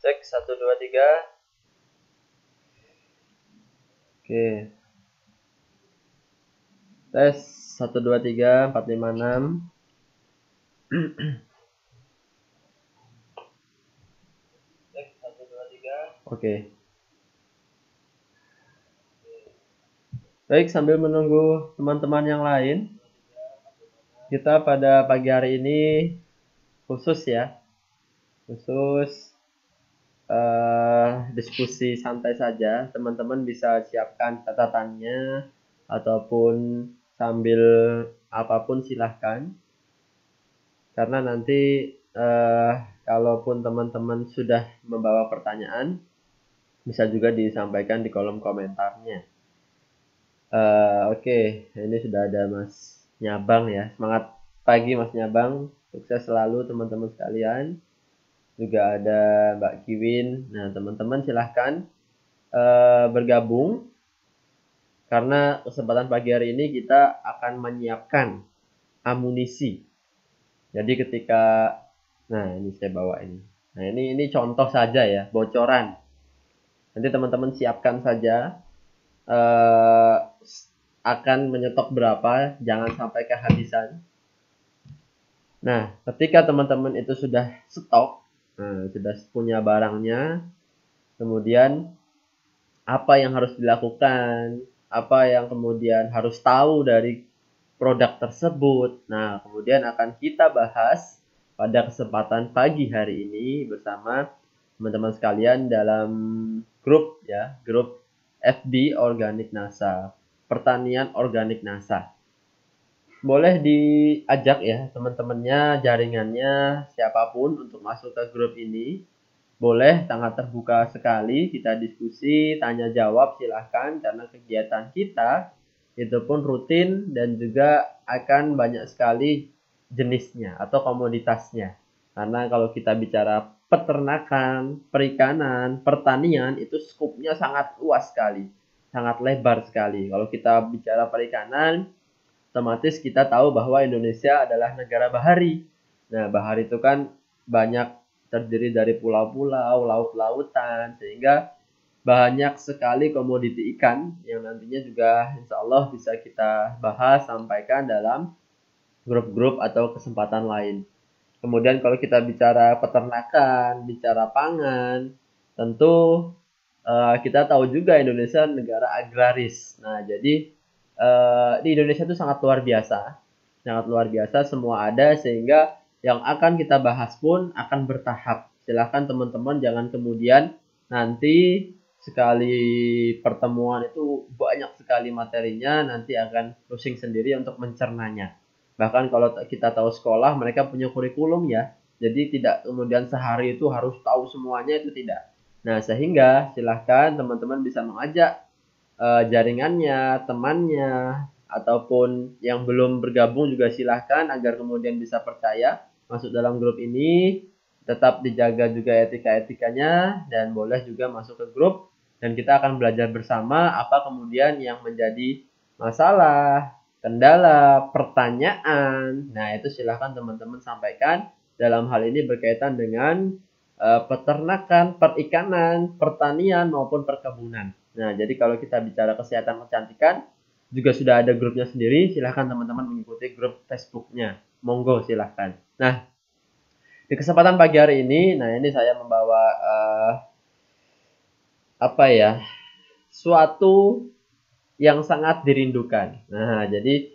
Cek 1 2 3. Oke. Tes 1 2 3 4 5 6. Cek 1 2 3. Oke. Baik, sambil menunggu teman-teman yang lain, kita pada pagi hari ini khusus diskusi santai saja. Teman-teman bisa siapkan catatannya ataupun sambil apapun silahkan, karena nanti kalaupun teman-teman sudah membawa pertanyaan, bisa juga disampaikan di kolom komentarnya. Oke, ini sudah ada Mas Nyabang ya. Semangat pagi Mas Nyabang, sukses selalu teman-teman sekalian. Juga ada Mbak Kiwin. Nah, teman-teman silahkan bergabung, karena kesempatan pagi hari ini kita akan menyiapkan amunisi. Jadi ketika, nah ini saya bawa ini. Nah ini contoh saja ya, bocoran. Nanti teman-teman siapkan saja. Akan menyetok berapa, jangan sampai kehabisan. Nah, ketika teman-teman itu sudah stok, sudah punya barangnya, kemudian apa yang harus dilakukan, apa yang kemudian harus tahu dari produk tersebut. Nah, kemudian akan kita bahas pada kesempatan pagi hari ini bersama teman-teman sekalian dalam grup FB Organik NASA, Pertanian Organik NASA. Boleh diajak ya teman-temannya, jaringannya, siapapun untuk masuk ke grup ini. Boleh, sangat terbuka sekali, kita diskusi, tanya jawab silahkan, karena kegiatan kita itu pun rutin dan juga akan banyak sekali jenisnya atau komoditasnya. Karena kalau kita bicara peternakan, perikanan, pertanian, itu skupnya sangat luas sekali, sangat lebar sekali. Kalau kita bicara perikanan, otomatis kita tahu bahwa Indonesia adalah negara bahari. Nah, bahari itu kan banyak terdiri dari pulau-pulau, laut-lautan, sehingga banyak sekali komoditi ikan yang nantinya juga insya Allah bisa kita bahas, sampaikan dalam grup-grup atau kesempatan lain. Kemudian kalau kita bicara peternakan, bicara pangan, tentu kita tahu juga Indonesia negara agraris. Nah, jadi di Indonesia itu sangat luar biasa, semua ada, sehingga yang akan kita bahas pun akan bertahap. Silahkan teman-teman jangan kemudian nanti sekali pertemuan itu banyak sekali materinya, nanti akan pusing sendiri untuk mencernanya. Bahkan kalau kita tahu sekolah, mereka punya kurikulum ya. Jadi tidak kemudian sehari itu harus tahu semuanya, itu tidak. Nah, sehingga silahkan teman-teman bisa mengajak jaringannya, temannya, ataupun yang belum bergabung juga silahkan, agar kemudian bisa percaya masuk dalam grup ini. Tetap dijaga juga etika-etikanya, dan boleh juga masuk ke grup, dan kita akan belajar bersama apa kemudian yang menjadi masalah, kendala, pertanyaan. Nah, itu silahkan teman-teman sampaikan dalam hal ini berkaitan dengan peternakan, perikanan, pertanian, maupun perkebunan. Nah, jadi kalau kita bicara kesehatan kecantikan, juga sudah ada grupnya sendiri. Silahkan teman-teman mengikuti grup Facebooknya. Monggo silahkan. Nah, di kesempatan pagi hari ini, nah ini saya membawa suatu yang sangat dirindukan. Nah, jadi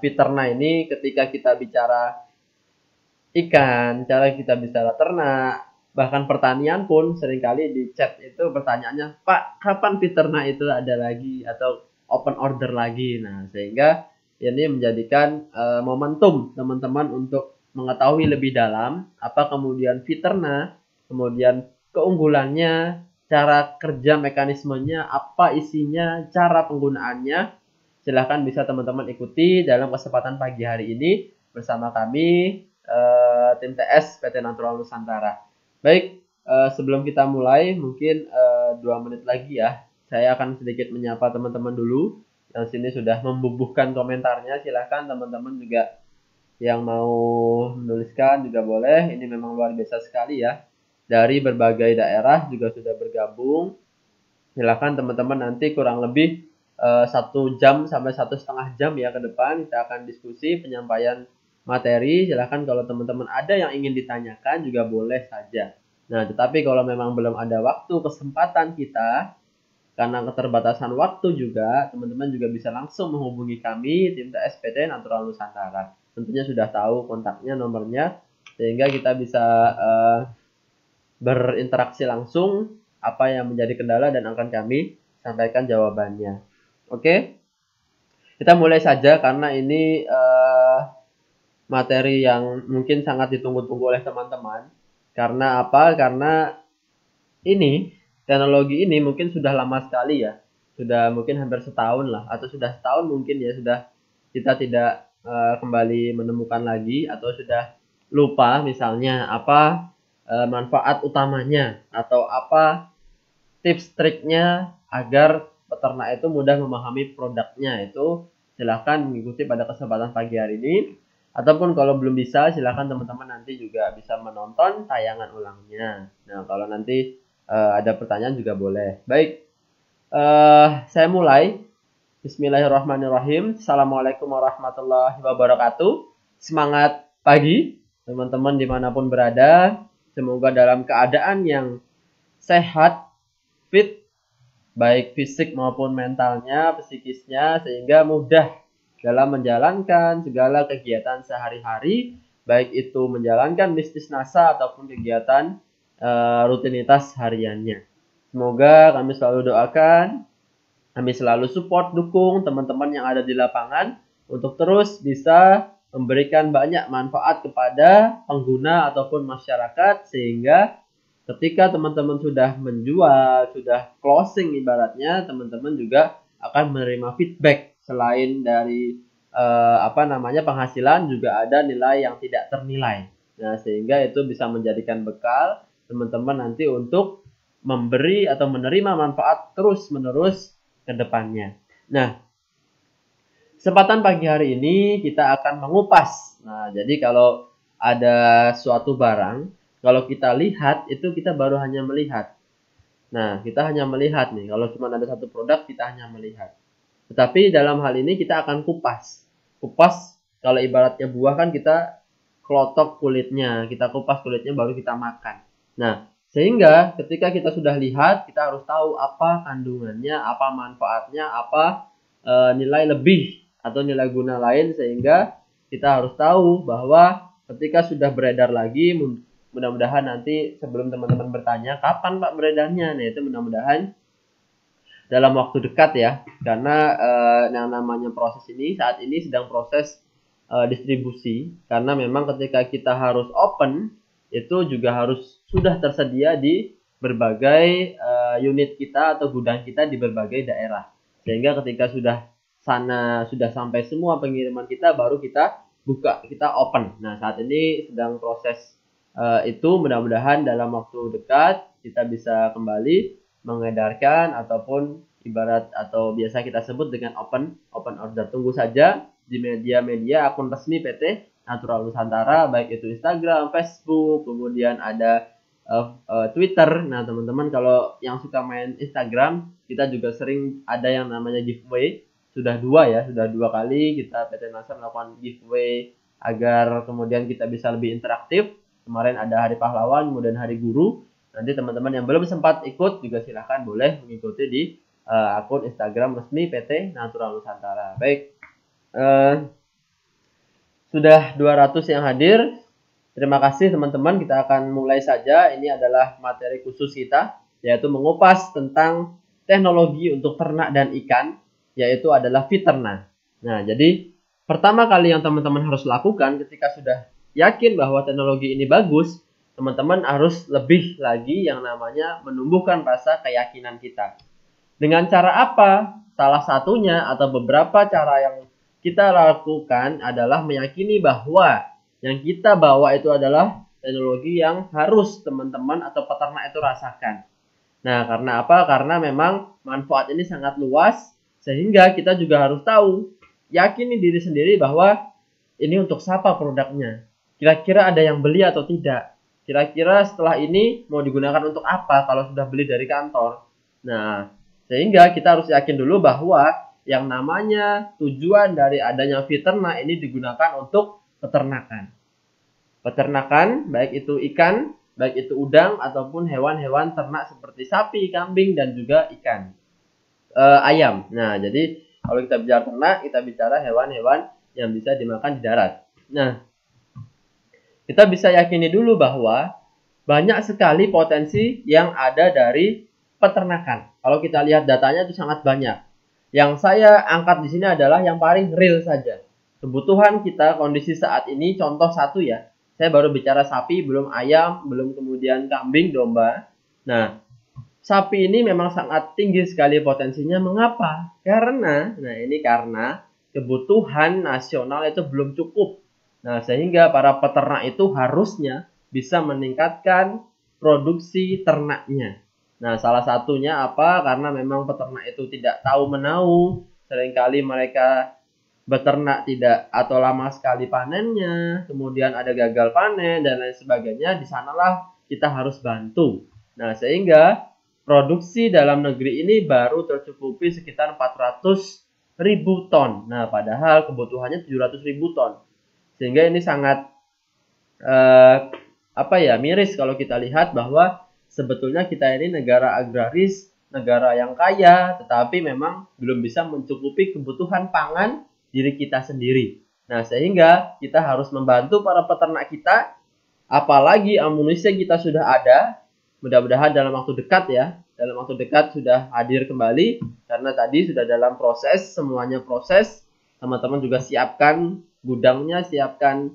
Fiterna ini ketika kita bicara ikan, cara kita bicara ternak, bahkan pertanian pun seringkali di chat itu pertanyaannya, Pak, kapan Fiterna itu ada lagi atau open order lagi? Nah, sehingga ini menjadikan momentum teman-teman untuk mengetahui lebih dalam apa kemudian Fiterna, kemudian keunggulannya, cara kerja mekanismenya, apa isinya, cara penggunaannya. Silahkan bisa teman-teman ikuti dalam kesempatan pagi hari ini bersama kami, tim TS PT Natural Nusantara. Baik, sebelum kita mulai, mungkin 2 menit lagi ya, saya akan sedikit menyapa teman-teman dulu. Yang sini sudah membubuhkan komentarnya, silahkan teman-teman juga yang mau menuliskan juga boleh. Ini memang luar biasa sekali ya. dari berbagai daerah juga sudah bergabung. Silakan teman-teman nanti kurang lebih 1 jam sampai 1,5 jam ya ke depan kita akan diskusi penyampaian materi. Silakan kalau teman-teman ada yang ingin ditanyakan juga boleh saja. Nah, tetapi kalau memang belum ada waktu kesempatan kita karena keterbatasan waktu juga, teman-teman juga bisa langsung menghubungi kami tim TSPT Natural Nusantara. Tentunya sudah tahu kontaknya, nomornya, sehingga kita bisa berinteraksi langsung apa yang menjadi kendala dan akan kami sampaikan jawabannya. Oke, kita mulai saja karena ini materi yang mungkin sangat ditunggu-tunggu oleh teman-teman. Karena apa? Karena ini teknologi ini mungkin sudah lama sekali ya, sudah mungkin hampir setahun lah, atau sudah setahun mungkin ya sudah kita tidak kembali menemukan lagi atau sudah lupa misalnya apa manfaat utamanya atau apa tips triknya agar peternak itu mudah memahami produknya. Itu silahkan mengikuti pada kesempatan pagi hari ini, ataupun kalau belum bisa silahkan teman-teman nanti juga bisa menonton tayangan ulangnya. Nah, kalau nanti ada pertanyaan juga boleh. Baik, saya mulai. Bismillahirrahmanirrahim. Assalamualaikum warahmatullahi wabarakatuh. Semangat pagi teman-teman dimanapun berada. Semoga dalam keadaan yang sehat, fit, baik fisik maupun mentalnya, psikisnya, sehingga mudah dalam menjalankan segala kegiatan sehari-hari, baik itu menjalankan bisnis NASA ataupun kegiatan rutinitas hariannya. Semoga kami selalu doakan, kami selalu support, dukung teman-teman yang ada di lapangan untuk terus bisa memberikan banyak manfaat kepada pengguna ataupun masyarakat, sehingga ketika teman-teman sudah menjual, sudah closing ibaratnya, teman-teman juga akan menerima feedback. Selain dari penghasilan, juga ada nilai yang tidak ternilai. Nah, sehingga itu bisa menjadikan bekal teman-teman nanti untuk memberi atau menerima manfaat terus-menerus ke depannya. Nah, kesempatan pagi hari ini kita akan mengupas. Nah, jadi kalau ada suatu barang, kalau kita lihat, itu kita baru hanya melihat. Nah, kita hanya melihat nih. Kalau cuma ada satu produk, kita hanya melihat. Tetapi dalam hal ini kita akan kupas. Kupas, kalau ibaratnya buah kan kita kelotok kulitnya. Kita kupas kulitnya, baru kita makan. Nah, sehingga ketika kita sudah lihat, kita harus tahu apa kandungannya, apa manfaatnya, apa nilai lebih atau nilai guna lain. Sehingga kita harus tahu bahwa ketika sudah beredar lagi, mudah-mudahan nanti sebelum teman-teman bertanya, kapan Pak beredarnya? Nah, itu mudah-mudahan dalam waktu dekat ya. Karena yang namanya proses ini, saat ini sedang proses distribusi. Karena memang ketika kita harus open, itu juga harus sudah tersedia di berbagai unit kita atau gudang kita di berbagai daerah. Sehingga ketika sudah sampai semua pengiriman kita, baru kita buka, kita open. Nah, saat ini sedang proses itu, mudah-mudahan dalam waktu dekat kita bisa kembali mengedarkan ataupun ibarat atau biasa kita sebut dengan open order. Tunggu saja di media-media akun resmi PT Natural Nusantara, baik itu Instagram, Facebook, kemudian ada Twitter. Nah, teman-teman kalau yang suka main Instagram, kita juga sering ada yang namanya giveaway. Sudah 2 kali kita PT Nasr melakukan giveaway agar kemudian kita bisa lebih interaktif. Kemarin ada Hari Pahlawan, kemudian Hari Guru. Nanti teman-teman yang belum sempat ikut juga silahkan boleh mengikuti di akun Instagram resmi PT Natural Nusantara. Baik, sudah 200 yang hadir. Terima kasih teman-teman. Kita akan mulai saja. Ini adalah materi khusus kita, yaitu mengupas tentang teknologi untuk ternak dan ikan, yaitu adalah Fiterna. Nah, jadi pertama kali yang teman-teman harus lakukan ketika sudah yakin bahwa teknologi ini bagus, teman-teman harus lebih lagi yang namanya menumbuhkan rasa keyakinan kita. Dengan cara apa? Salah satunya atau beberapa cara yang kita lakukan adalah meyakini bahwa yang kita bawa itu adalah teknologi yang harus teman-teman atau peternak itu rasakan. Nah, karena apa? Karena memang manfaat ini sangat luas, sehingga kita juga harus tahu, yakini diri sendiri bahwa ini untuk siapa produknya. Kira-kira ada yang beli atau tidak. kira-kira setelah ini mau digunakan untuk apa kalau sudah beli dari kantor. Nah, sehingga kita harus yakin dulu bahwa yang namanya tujuan dari adanya Fiterna ini digunakan untuk peternakan. Peternakan, baik itu ikan, baik itu udang, ataupun hewan-hewan ternak seperti sapi, kambing, dan juga ikan. Ayam. Nah, jadi kalau kita bicara ternak, kita bicara hewan-hewan yang bisa dimakan di darat. Nah, kita bisa yakini dulu bahwa banyak sekali potensi yang ada dari peternakan. Kalau kita lihat datanya itu sangat banyak. Yang saya angkat di sini adalah yang paling real saja. Kebutuhan kita kondisi saat ini, contoh satu ya. Saya baru bicara sapi, belum ayam, belum kemudian kambing, domba. Nah, sapi ini memang sangat tinggi sekali potensinya. Mengapa? Karena kebutuhan nasional itu belum cukup. Nah, sehingga para peternak itu harusnya bisa meningkatkan produksi ternaknya. Nah, salah satunya apa? Karena memang peternak itu tidak tahu menau. Seringkali mereka beternak tidak atau lama sekali panennya. Kemudian ada gagal panen dan lain sebagainya. Di sanalah kita harus bantu. Nah, sehingga produksi dalam negeri ini baru tercukupi sekitar 400.000 ton. Nah, padahal kebutuhannya 700.000 ton. Sehingga ini sangat miris kalau kita lihat bahwa sebetulnya kita ini negara agraris, negara yang kaya, tetapi memang belum bisa mencukupi kebutuhan pangan diri kita sendiri. Nah, sehingga kita harus membantu para peternak kita, apalagi amunisi kita sudah ada, mudah-mudahan dalam waktu dekat ya, dalam waktu dekat sudah hadir kembali, karena tadi sudah dalam proses, semuanya proses, teman-teman juga siapkan gudangnya, siapkan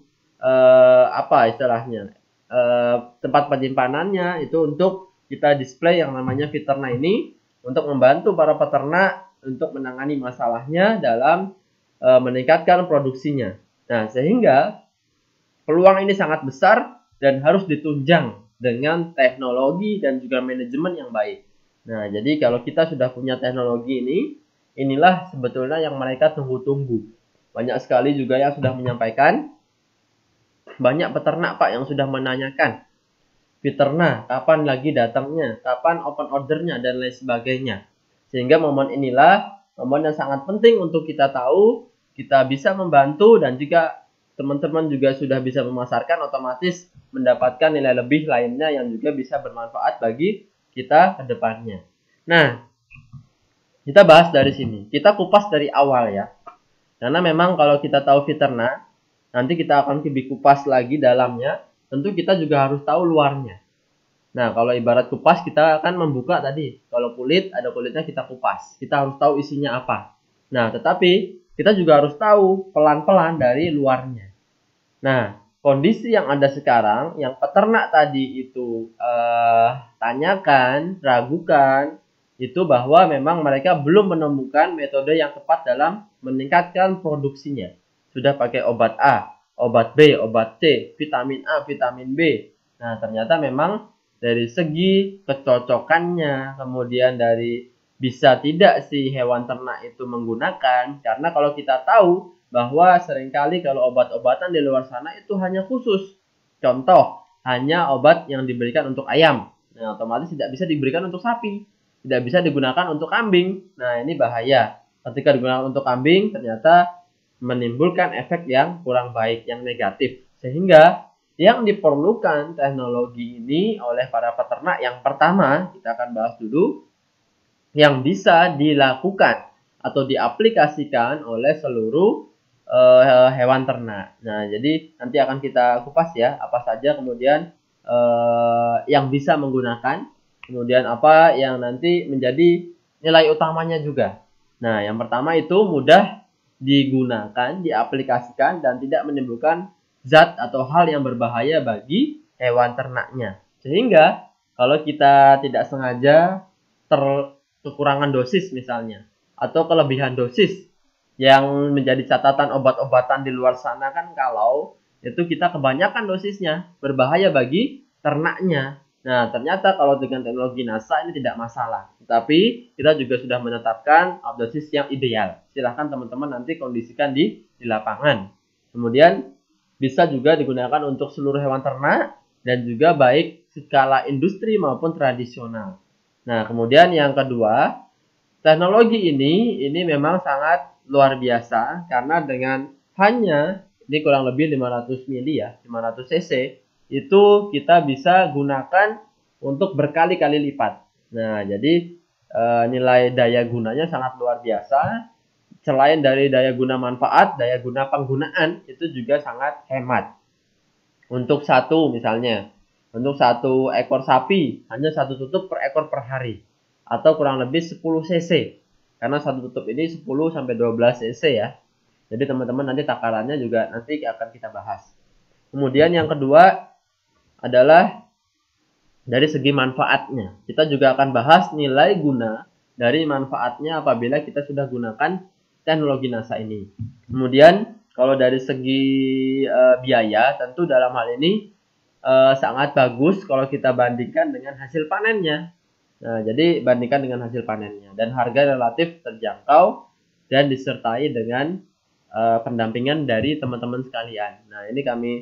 tempat penyimpanannya itu untuk kita display yang namanya Fiterna ini untuk membantu para peternak untuk menangani masalahnya dalam meningkatkan produksinya. Nah, sehingga peluang ini sangat besar dan harus ditunjang dengan teknologi dan juga manajemen yang baik. Nah, jadi kalau kita sudah punya teknologi ini, inilah sebetulnya yang mereka tunggu-tunggu. Banyak sekali juga yang sudah menyampaikan, banyak peternak Pak yang sudah menanyakan, Fiterna kapan lagi datangnya, kapan open ordernya, dan lain sebagainya. Sehingga momen inilah momen yang sangat penting untuk kita tahu, kita bisa membantu, dan jika teman-teman juga sudah bisa memasarkan, otomatis mendapatkan nilai lebih lainnya yang juga bisa bermanfaat bagi kita ke depannya. Nah, kita bahas dari sini. Kita kupas dari awal ya. Karena memang kalau kita tahu Fiterna, nanti kita akan kupas lagi dalamnya. Tentu kita juga harus tahu luarnya. Nah, kalau ibarat kupas, kita akan membuka tadi. Kalau kulit, ada kulitnya kita kupas. Kita harus tahu isinya apa. Nah, tetapi kita juga harus tahu pelan-pelan dari luarnya. Nah, kondisi yang ada sekarang, yang peternak tadi itu tanyakan, ragukan, itu bahwa memang mereka belum menemukan metode yang tepat dalam meningkatkan produksinya. Sudah pakai obat A, obat B, obat C, vitamin A, vitamin B. Nah, ternyata memang dari segi kecocokannya, kemudian dari bisa tidak si hewan ternak itu menggunakan, karena kalau kita tahu bahwa seringkali kalau obat-obatan di luar sana itu hanya khusus. Contoh, hanya obat yang diberikan untuk ayam. Nah, otomatis tidak bisa diberikan untuk sapi. Tidak bisa digunakan untuk kambing. Nah, ini bahaya. Ketika digunakan untuk kambing, ternyata menimbulkan efek yang kurang baik, yang negatif. Sehingga yang diperlukan teknologi ini oleh para peternak, yang pertama kita akan bahas dulu, yang bisa dilakukan atau diaplikasikan oleh seluruh hewan ternak. Nah, jadi nanti akan kita kupas ya, apa saja kemudian yang bisa menggunakan, kemudian apa yang nanti menjadi nilai utamanya juga. Nah, yang pertama itu mudah digunakan, diaplikasikan, dan tidak menimbulkan zat atau hal yang berbahaya bagi hewan ternaknya. Sehingga kalau kita tidak sengaja kekurangan dosis misalnya, atau kelebihan dosis, yang menjadi catatan obat-obatan di luar sana kan kalau itu kita kebanyakan dosisnya, berbahaya bagi ternaknya. Nah, ternyata kalau dengan teknologi NASA ini tidak masalah. Tapi kita juga sudah menetapkan dosis yang ideal. Silahkan teman-teman nanti kondisikan di lapangan. Kemudian bisa juga digunakan untuk seluruh hewan ternak dan juga baik skala industri maupun tradisional. Nah, kemudian yang kedua, teknologi ini memang sangat luar biasa karena dengan hanya ini kurang lebih 500 mili ya, 500 cc itu kita bisa gunakan untuk berkali-kali lipat. Nah, jadi nilai daya gunanya sangat luar biasa. Selain dari daya guna manfaat, daya guna penggunaan itu juga sangat hemat. Untuk satu misalnya, untuk satu ekor sapi hanya satu tutup per ekor per hari atau kurang lebih 10 cc. Karena satu tutup ini 10 sampai 12 cc ya. Jadi teman-teman nanti takarannya juga nanti akan kita bahas. Kemudian yang kedua adalah dari segi manfaatnya. Kita juga akan bahas nilai guna dari manfaatnya apabila kita sudah gunakan teknologi NASA ini. Kemudian kalau dari segi biaya, tentu dalam hal ini sangat bagus kalau kita bandingkan dengan hasil panennya. Nah, jadi bandingkan dengan hasil panennya dan harga relatif terjangkau dan disertai dengan pendampingan dari teman-teman sekalian. Nah, ini kami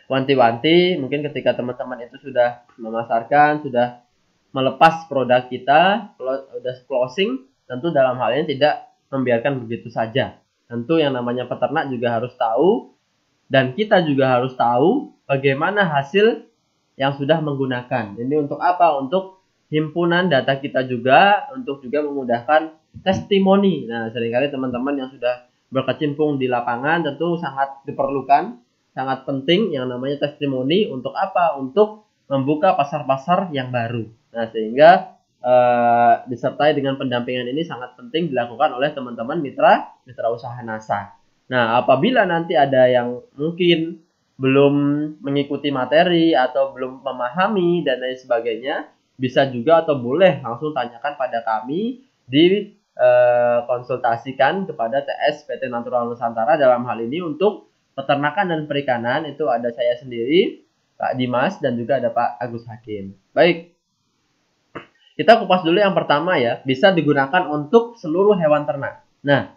wanti-wanti mungkin ketika teman-teman itu sudah memasarkan, sudah melepas produk kita, sudah closing, tentu dalam hal ini tidak membiarkan begitu saja. Tentu yang namanya peternak juga harus tahu dan kita juga harus tahu bagaimana hasil yang sudah menggunakan. Ini untuk apa? Untuk himpunan data kita juga, untuk juga memudahkan testimoni. Nah, seringkali teman-teman yang sudah berkecimpung di lapangan tentu sangat diperlukan, sangat penting yang namanya testimoni. Untuk apa? Untuk membuka pasar-pasar yang baru. Nah, sehingga disertai dengan pendampingan ini sangat penting dilakukan oleh teman-teman mitra usaha NASA. Nah, apabila nanti ada yang mungkin belum mengikuti materi atau belum memahami dan lain sebagainya, bisa juga atau boleh langsung tanyakan pada kami di konsultasikan kepada TS PT Natural Nusantara dalam hal ini untuk peternakan dan perikanan. Itu ada saya sendiri, Pak Dimas, dan juga ada Pak Agus Hakim. Baik, kita kupas dulu yang pertama ya, bisa digunakan untuk seluruh hewan ternak. Nah,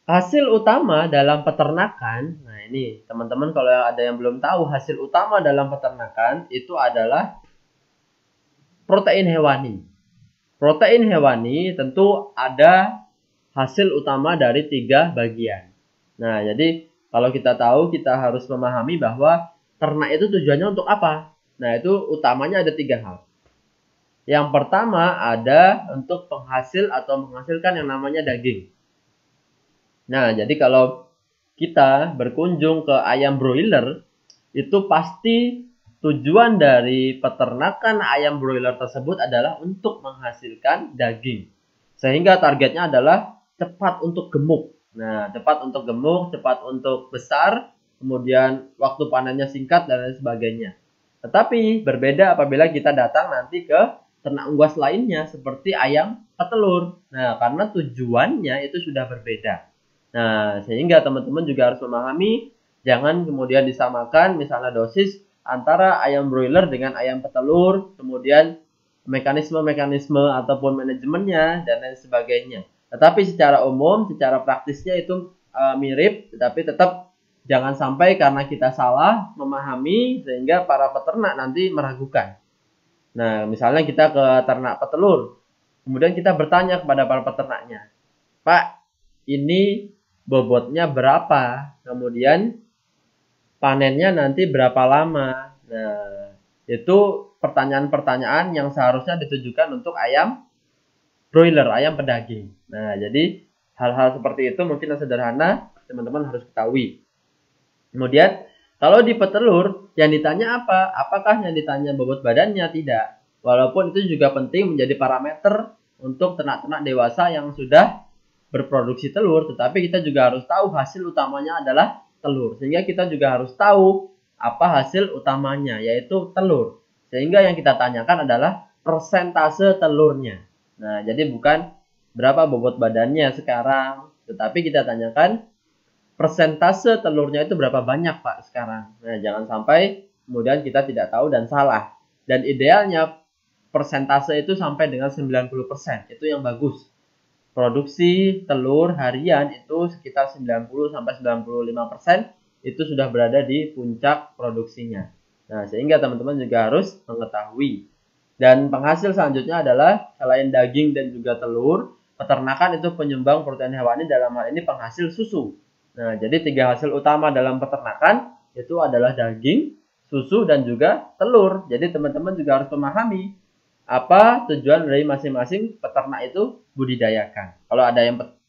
hasil utama dalam peternakan, nah ini teman-teman kalau ada yang belum tahu, hasil utama dalam peternakan itu adalah protein hewani. Protein hewani tentu ada hasil utama dari 3 bagian. Nah, jadi kalau kita tahu, kita harus memahami bahwa ternak itu tujuannya untuk apa? Nah, itu utamanya ada 3 hal. Yang pertama ada untuk penghasil atau menghasilkan yang namanya daging. Nah, jadi kalau kita berkunjung ke ayam broiler, itu pasti tujuan dari peternakan ayam broiler tersebut adalah untuk menghasilkan daging. Sehingga targetnya adalah cepat untuk gemuk. Nah, cepat untuk gemuk, cepat untuk besar, kemudian waktu panennya singkat dan lain sebagainya. Tetapi berbeda apabila kita datang nanti ke ternak unggas lainnya seperti ayam petelur. Nah, karena tujuannya itu sudah berbeda. Nah, sehingga teman-teman juga harus memahami, jangan kemudian disamakan misalnya dosis antara ayam broiler dengan ayam petelur, kemudian mekanisme-mekanisme ataupun manajemennya dan lain sebagainya. Tetapi secara umum, secara praktisnya itu mirip, tetapi tetap jangan sampai karena kita salah memahami sehingga para peternak nanti meragukan. Nah, misalnya kita ke ternak petelur, kemudian kita bertanya kepada para peternaknya, Pak, ini bobotnya berapa? Kemudian panennya nanti berapa lama? Nah, itu pertanyaan-pertanyaan yang seharusnya ditujukan untuk ayam broiler, ayam pedaging. Nah, jadi hal-hal seperti itu mungkin yang sederhana teman-teman harus ketahui. Kemudian kalau di petelur yang ditanya apa? Apakah yang ditanya bobot badannya? Tidak. Walaupun itu juga penting menjadi parameter untuk ternak-ternak dewasa yang sudah berproduksi telur, tetapi kita juga harus tahu hasil utamanya adalah telur. Sehingga kita juga harus tahu apa hasil utamanya, yaitu telur. Sehingga yang kita tanyakan adalah persentase telurnya. Nah, jadi bukan berapa bobot badannya sekarang, tetapi kita tanyakan persentase telurnya itu berapa banyak Pak sekarang. Nah, jangan sampai kemudian kita tidak tahu dan salah. Dan idealnya persentase itu sampai dengan 90%. Itu yang bagus. Produksi telur harian itu sekitar 90 sampai 95% itu sudah berada di puncak produksinya. Nah, sehingga teman-teman juga harus mengetahui. Dan penghasil selanjutnya adalah selain daging dan juga telur, peternakan itu penyumbang protein hewani, dalam hal ini penghasil susu. Nah, jadi 3 hasil utama dalam peternakan itu adalah daging, susu, dan juga telur. Jadi teman-teman juga harus memahami apa tujuan dari masing-masing peternak itu budidayakan. Kalau ada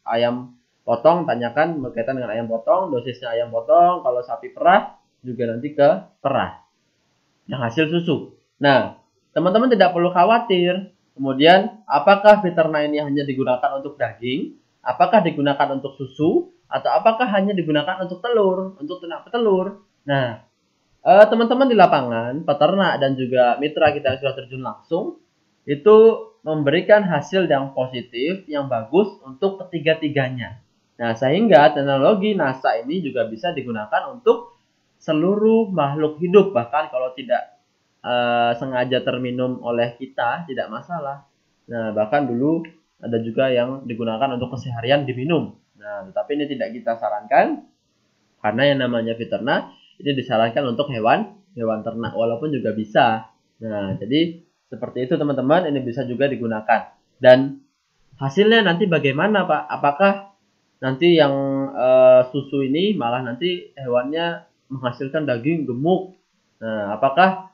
ayam potong, tanyakan berkaitan dengan ayam potong, dosisnya ayam potong. Kalau sapi perah, juga nanti ke perah yang hasil susu. Nah, teman-teman tidak perlu khawatir. Kemudian, apakah peternak ini hanya digunakan untuk daging? Apakah digunakan untuk susu? Atau apakah hanya digunakan untuk telur? Untuk ternak petelur? Nah, teman-teman di lapangan, peternak dan juga mitra kita yang sudah terjun langsung, itu memberikan hasil yang positif, yang bagus untuk ketiga-tiganya. Nah, sehingga teknologi NASA ini juga bisa digunakan untuk seluruh makhluk hidup, bahkan kalau tidak sengaja terminum oleh kita, tidak masalah. Nah, bahkan dulu ada juga yang digunakan untuk keseharian diminum. Nah, tetapi ini tidak kita sarankan, karena yang namanya peternak ini disarankan untuk hewan ternak, walaupun juga bisa. Nah, jadi seperti itu teman-teman, ini bisa juga digunakan. Dan hasilnya nanti bagaimana Pak? Apakah nanti yang susu ini malah nanti hewannya menghasilkan daging gemuk? Nah, apakah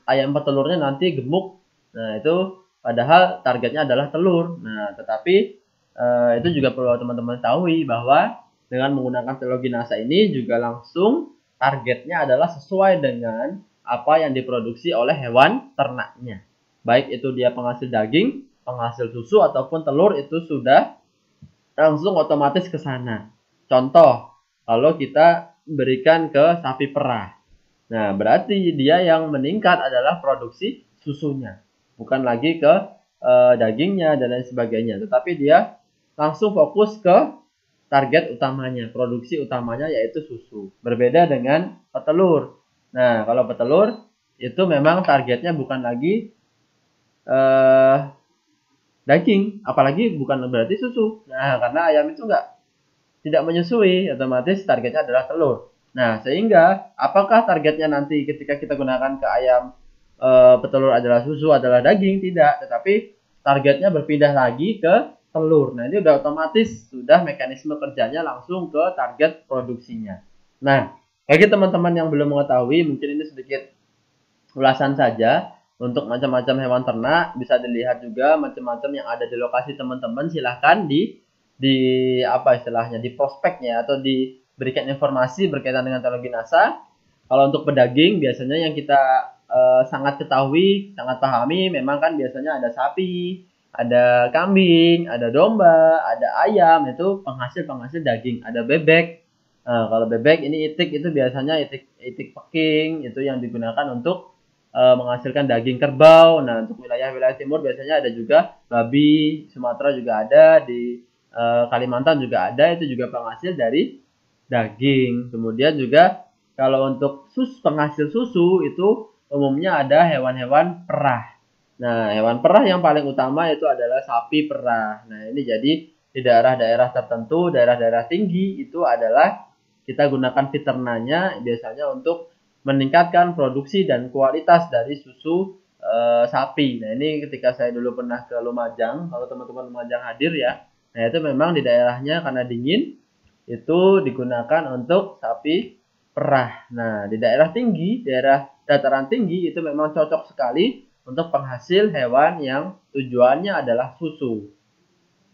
ayam petelurnya nanti gemuk? Nah, itu padahal targetnya adalah telur. Nah, tetapi itu juga perlu teman-teman ketahui bahwa dengan menggunakan teknologi NASA ini juga langsung targetnya adalah sesuai dengan apa yang diproduksi oleh hewan ternaknya. Baik itu dia penghasil daging, penghasil susu, ataupun telur, itu sudah langsung otomatis ke sana. Contoh, kalau kita berikan ke sapi perah. Nah, berarti dia yang meningkat adalah produksi susunya. Bukan lagi ke dagingnya dan lain sebagainya. Tetapi dia langsung fokus ke target utamanya, produksi utamanya yaitu susu. Berbeda dengan petelur. Nah, kalau petelur itu memang targetnya bukan lagi daging, apalagi bukan berarti susu. Nah, karena ayam itu tidak menyusui, otomatis targetnya adalah telur. Nah, sehingga apakah targetnya nanti ketika kita gunakan ke ayam petelur adalah susu, adalah daging? Tidak, tetapi targetnya berpindah lagi ke telur. Nah, ini udah otomatis, sudah mekanisme kerjanya langsung ke target produksinya. Nah, bagi teman-teman yang belum mengetahui, mungkin ini sedikit ulasan saja. Untuk macam-macam hewan ternak, bisa dilihat juga macam-macam yang ada di lokasi teman-teman. Silahkan di apa istilahnya, di prospeknya atau diberikan informasi berkaitan dengan teknologi NASA. Kalau untuk pedaging, biasanya yang kita sangat ketahui, sangat pahami, memang kan biasanya ada sapi, ada kambing, ada domba, ada ayam, itu penghasil daging. Ada bebek. Kalau bebek ini itik, itu biasanya itik peking, itu yang digunakan untuk menghasilkan daging kerbau. Nah, untuk wilayah-wilayah timur biasanya ada juga babi, Sumatera juga ada, di Kalimantan juga ada, itu juga penghasil dari daging. Kemudian juga kalau untuk penghasil susu itu umumnya ada hewan-hewan perah. Nah, hewan perah yang paling utama itu adalah sapi perah. Nah, ini jadi di daerah-daerah tertentu, daerah-daerah tinggi itu adalah kita gunakan peternaknya biasanya untuk meningkatkan produksi dan kualitas dari susu sapi. Nah, ini ketika saya dulu pernah ke Lumajang, kalau teman-teman Lumajang hadir ya, nah itu memang di daerahnya karena dingin, itu digunakan untuk sapi perah. Nah, di daerah tinggi, daerah dataran tinggi, itu memang cocok sekali untuk penghasil hewan yang tujuannya adalah susu.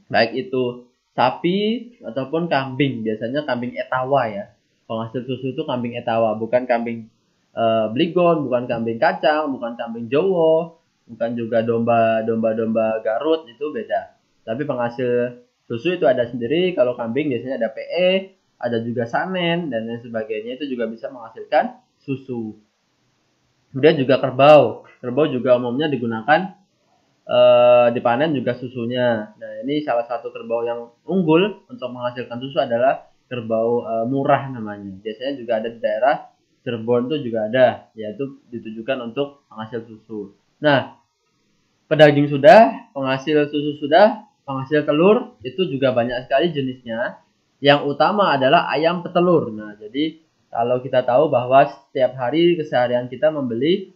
Baik itu sapi ataupun kambing, biasanya kambing etawa ya. Penghasil susu itu kambing etawa, bukan kambing Bligon, bukan kambing kacang, bukan kambing Jowo, bukan juga domba Garut, itu beda. Tapi penghasil susu itu ada sendiri. Kalau kambing biasanya ada PE, ada juga sanen dan lain sebagainya, itu juga bisa menghasilkan susu. Kemudian juga kerbau. Kerbau juga umumnya digunakan dipanen juga susunya. Nah, ini salah satu kerbau yang unggul untuk menghasilkan susu adalah kerbau murah namanya. Biasanya juga ada di daerah Cirebon itu juga ada, yaitu ditujukan untuk penghasil susu. Nah, pedaging sudah, penghasil susu sudah, penghasil telur itu juga banyak sekali jenisnya. Yang utama adalah ayam petelur. Nah, jadi Kalau kita tahu bahwa setiap hari keseharian kita membeli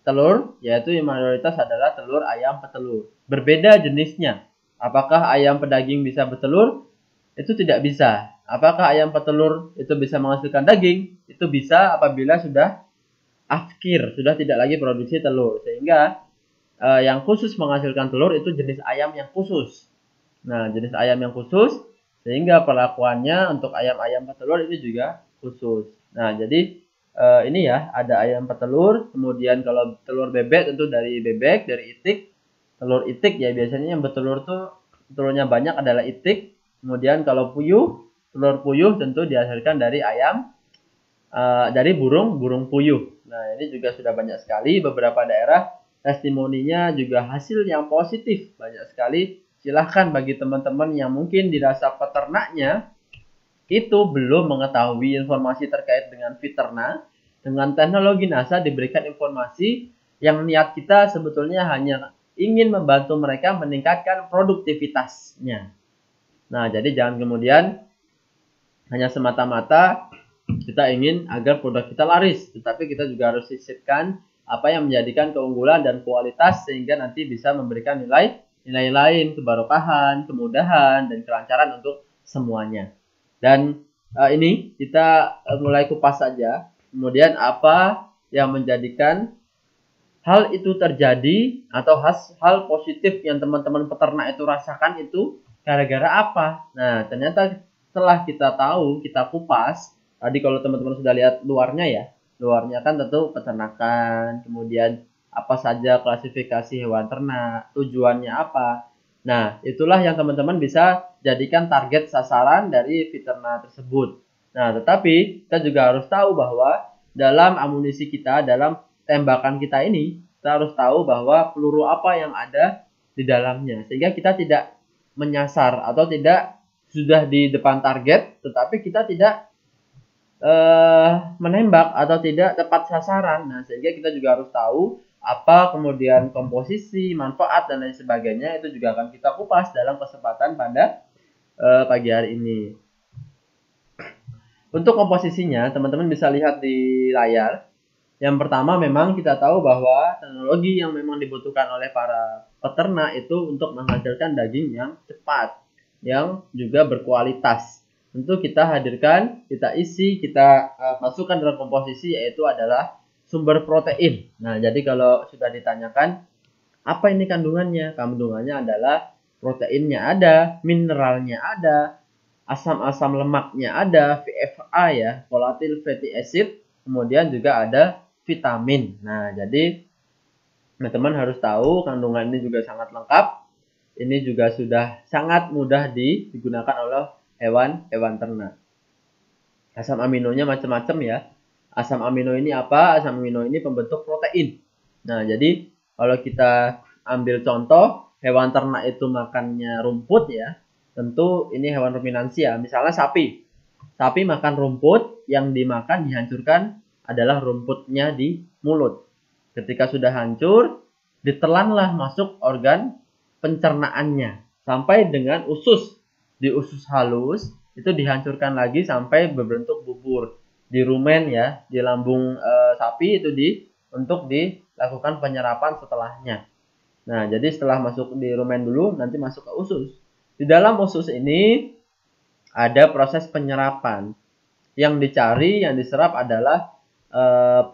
telur, yaitu yang mayoritas adalah telur ayam petelur. Berbeda jenisnya. Apakah ayam pedaging bisa bertelur? Itu tidak bisa. Apakah ayam petelur itu bisa menghasilkan daging? Itu bisa apabila sudah akhir, sudah tidak lagi produksi telur. Sehingga yang khusus menghasilkan telur itu jenis ayam yang khusus. Nah, jenis ayam yang khusus, sehingga perlakuannya untuk ayam-ayam petelur ini juga khusus. Nah, jadi ini ya, ada ayam petelur, kemudian kalau telur bebek tentu dari bebek, dari itik. Telur itik ya biasanya yang bertelur tuh telurnya banyak adalah itik. Kemudian kalau puyuh, telur puyuh tentu dihasilkan dari ayam, dari burung puyuh. Nah, ini juga sudah banyak sekali beberapa daerah testimoninya juga hasil yang positif banyak sekali. Silahkan bagi teman-teman yang mungkin dirasa peternaknya itu belum mengetahui informasi terkait dengan Fiterna, dengan teknologi NASA diberikan informasi yang niat kita sebetulnya hanya ingin membantu mereka meningkatkan produktivitasnya. Nah, jadi jangan kemudian hanya semata-mata kita ingin agar produk kita laris, tetapi kita juga harus sisipkan apa yang menjadikan keunggulan dan kualitas sehingga nanti bisa memberikan nilai lain, kebarokahan, kemudahan, dan kelancaran untuk semuanya. Dan ini kita mulai kupas saja. Kemudian apa yang menjadikan hal itu terjadi atau hal positif yang teman-teman peternak itu rasakan itu gara-gara apa? Nah, ternyata setelah kita tahu, kita kupas, tadi kalau teman-teman sudah lihat luarnya ya, luarnya kan tentu peternakan, kemudian apa saja klasifikasi hewan ternak, tujuannya apa. Nah, itulah yang teman-teman bisa jadikan target sasaran dari Fiterna tersebut. Nah, tetapi kita juga harus tahu bahwa dalam amunisi kita, dalam tembakan kita ini, kita harus tahu bahwa peluru apa yang ada di dalamnya. Sehingga kita tidak menyasar atau tidak sudah di depan target, tetapi kita tidak menembak atau tidak tepat sasaran. Nah, sehingga kita juga harus tahu apa kemudian komposisi, manfaat, dan lain sebagainya. Itu juga akan kita kupas dalam kesempatan pada pagi hari ini. Untuk komposisinya, teman-teman bisa lihat di layar. Yang pertama memang kita tahu bahwa teknologi yang memang dibutuhkan oleh para peternak itu untuk menghasilkan daging yang cepat, yang juga berkualitas. Tentu kita hadirkan, kita isi, kita masukkan dalam komposisi yaitu adalah sumber protein. Nah, jadi kalau sudah ditanyakan apa ini kandungannya? Kandungannya adalah proteinnya ada, mineralnya ada, asam-asam lemaknya ada, VFA ya, volatile fatty acid, kemudian juga ada vitamin. Nah, jadi teman-teman harus tahu kandungan ini juga sangat lengkap. Ini juga sudah sangat mudah digunakan oleh hewan ternak. Asam aminonya macam-macam ya. Asam amino ini apa? Asam amino ini pembentuk protein. Nah, jadi kalau kita ambil contoh hewan ternak itu makannya rumput ya. Tentu ini hewan ruminansia. Misalnya sapi. Sapi makan rumput, yang dimakan dihancurkan adalah rumputnya di mulut. Ketika sudah hancur, ditelanlah masuk organ pencernaannya sampai dengan usus. Di usus halus itu dihancurkan lagi sampai berbentuk bubur. Di rumen ya, di lambung sapi itu untuk dilakukan penyerapan setelahnya. Nah, jadi setelah masuk di rumen dulu, nanti masuk ke usus. Di dalam usus ini ada proses penyerapan. Yang dicari, yang diserap adalah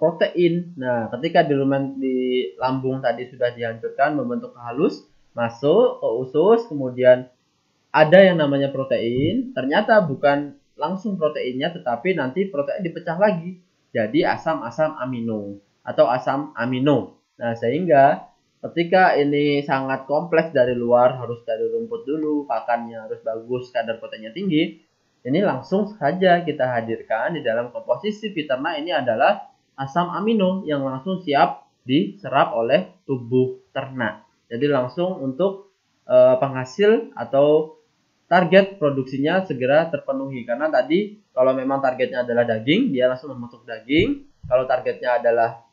protein. Nah, ketika di lambung tadi sudah dihancurkan membentuk halus, masuk ke usus, kemudian ada yang namanya protein. Ternyata bukan langsung proteinnya, tetapi nanti protein dipecah lagi jadi asam-asam amino atau asam amino. Nah, sehingga ketika ini sangat kompleks dari luar, harus dari rumput dulu, pakannya harus bagus, kadar proteinnya tinggi. Ini langsung saja kita hadirkan di dalam komposisi Fiterna ini adalah asam amino yang langsung siap diserap oleh tubuh ternak. Jadi langsung untuk penghasil atau target produksinya segera terpenuhi. Karena tadi kalau memang targetnya adalah daging, dia langsung membentuk daging. Kalau targetnya adalah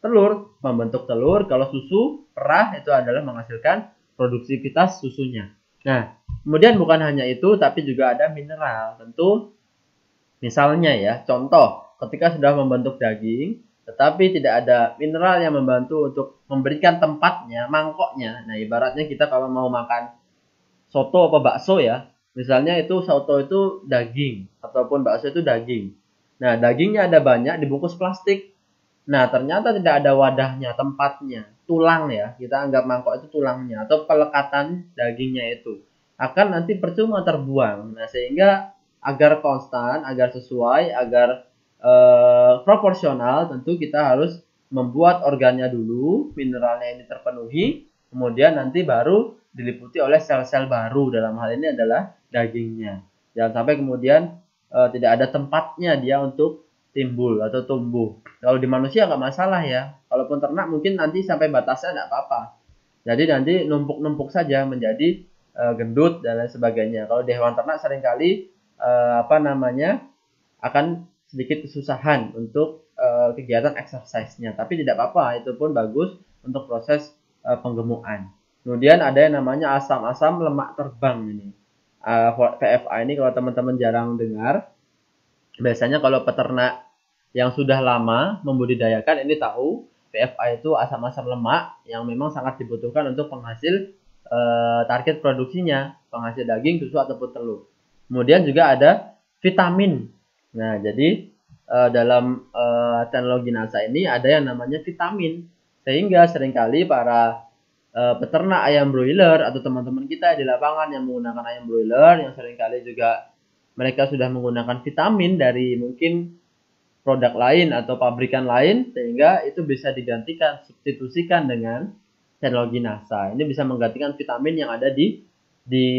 telur, membentuk telur. Kalau susu, perah itu adalah menghasilkan produktivitas susunya. Nah, kemudian bukan hanya itu, tapi juga ada mineral. Tentu, misalnya ya, contoh, stok ketika sudah membentuk daging, tetapi tidak ada mineral yang membantu untuk memberikan tempatnya, mangkoknya. Nah, ibaratnya kita kalau mau makan soto apa bakso ya, misalnya itu soto itu daging, ataupun bakso itu daging. Nah, dagingnya ada banyak dibungkus plastik. Nah, ternyata tidak ada wadahnya, tempatnya, tulang ya. Kita anggap mangkok itu tulangnya atau pelekatan dagingnya itu. Akan nanti percuma terbuang. Nah, sehingga agar konstan, agar sesuai, agar proporsional, tentu kita harus membuat organnya dulu, mineralnya ini terpenuhi, kemudian nanti baru diliputi oleh sel-sel baru. Dalam hal ini adalah dagingnya. Jangan sampai kemudian tidak ada tempatnya dia untuk timbul atau tumbuh. Kalau di manusia nggak masalah ya. Kalaupun ternak mungkin nanti sampai batasnya nggak apa-apa. Jadi nanti numpuk-numpuk saja menjadi gendut dan lain sebagainya. Kalau di hewan ternak seringkali akan sedikit kesusahan untuk kegiatan exercise-nya. Tapi tidak apa-apa, itu pun bagus untuk proses penggemukan. Kemudian ada yang namanya asam-asam lemak terbang ini. PFA ini kalau teman-teman jarang dengar, biasanya kalau peternak yang sudah lama membudidayakan ini tahu PFA itu asam-asam lemak yang memang sangat dibutuhkan untuk penghasil target produksinya, penghasil daging, susu ataupun telur. Kemudian juga ada vitamin. Nah, jadi dalam teknologi NASA ini ada yang namanya vitamin, sehingga seringkali para peternak ayam broiler atau teman-teman kita di lapangan yang menggunakan ayam broiler yang seringkali juga mereka sudah menggunakan vitamin dari mungkin produk lain atau pabrikan lain, sehingga itu bisa digantikan, substitusikan dengan teknologi NASA. Ini bisa menggantikan vitamin yang ada di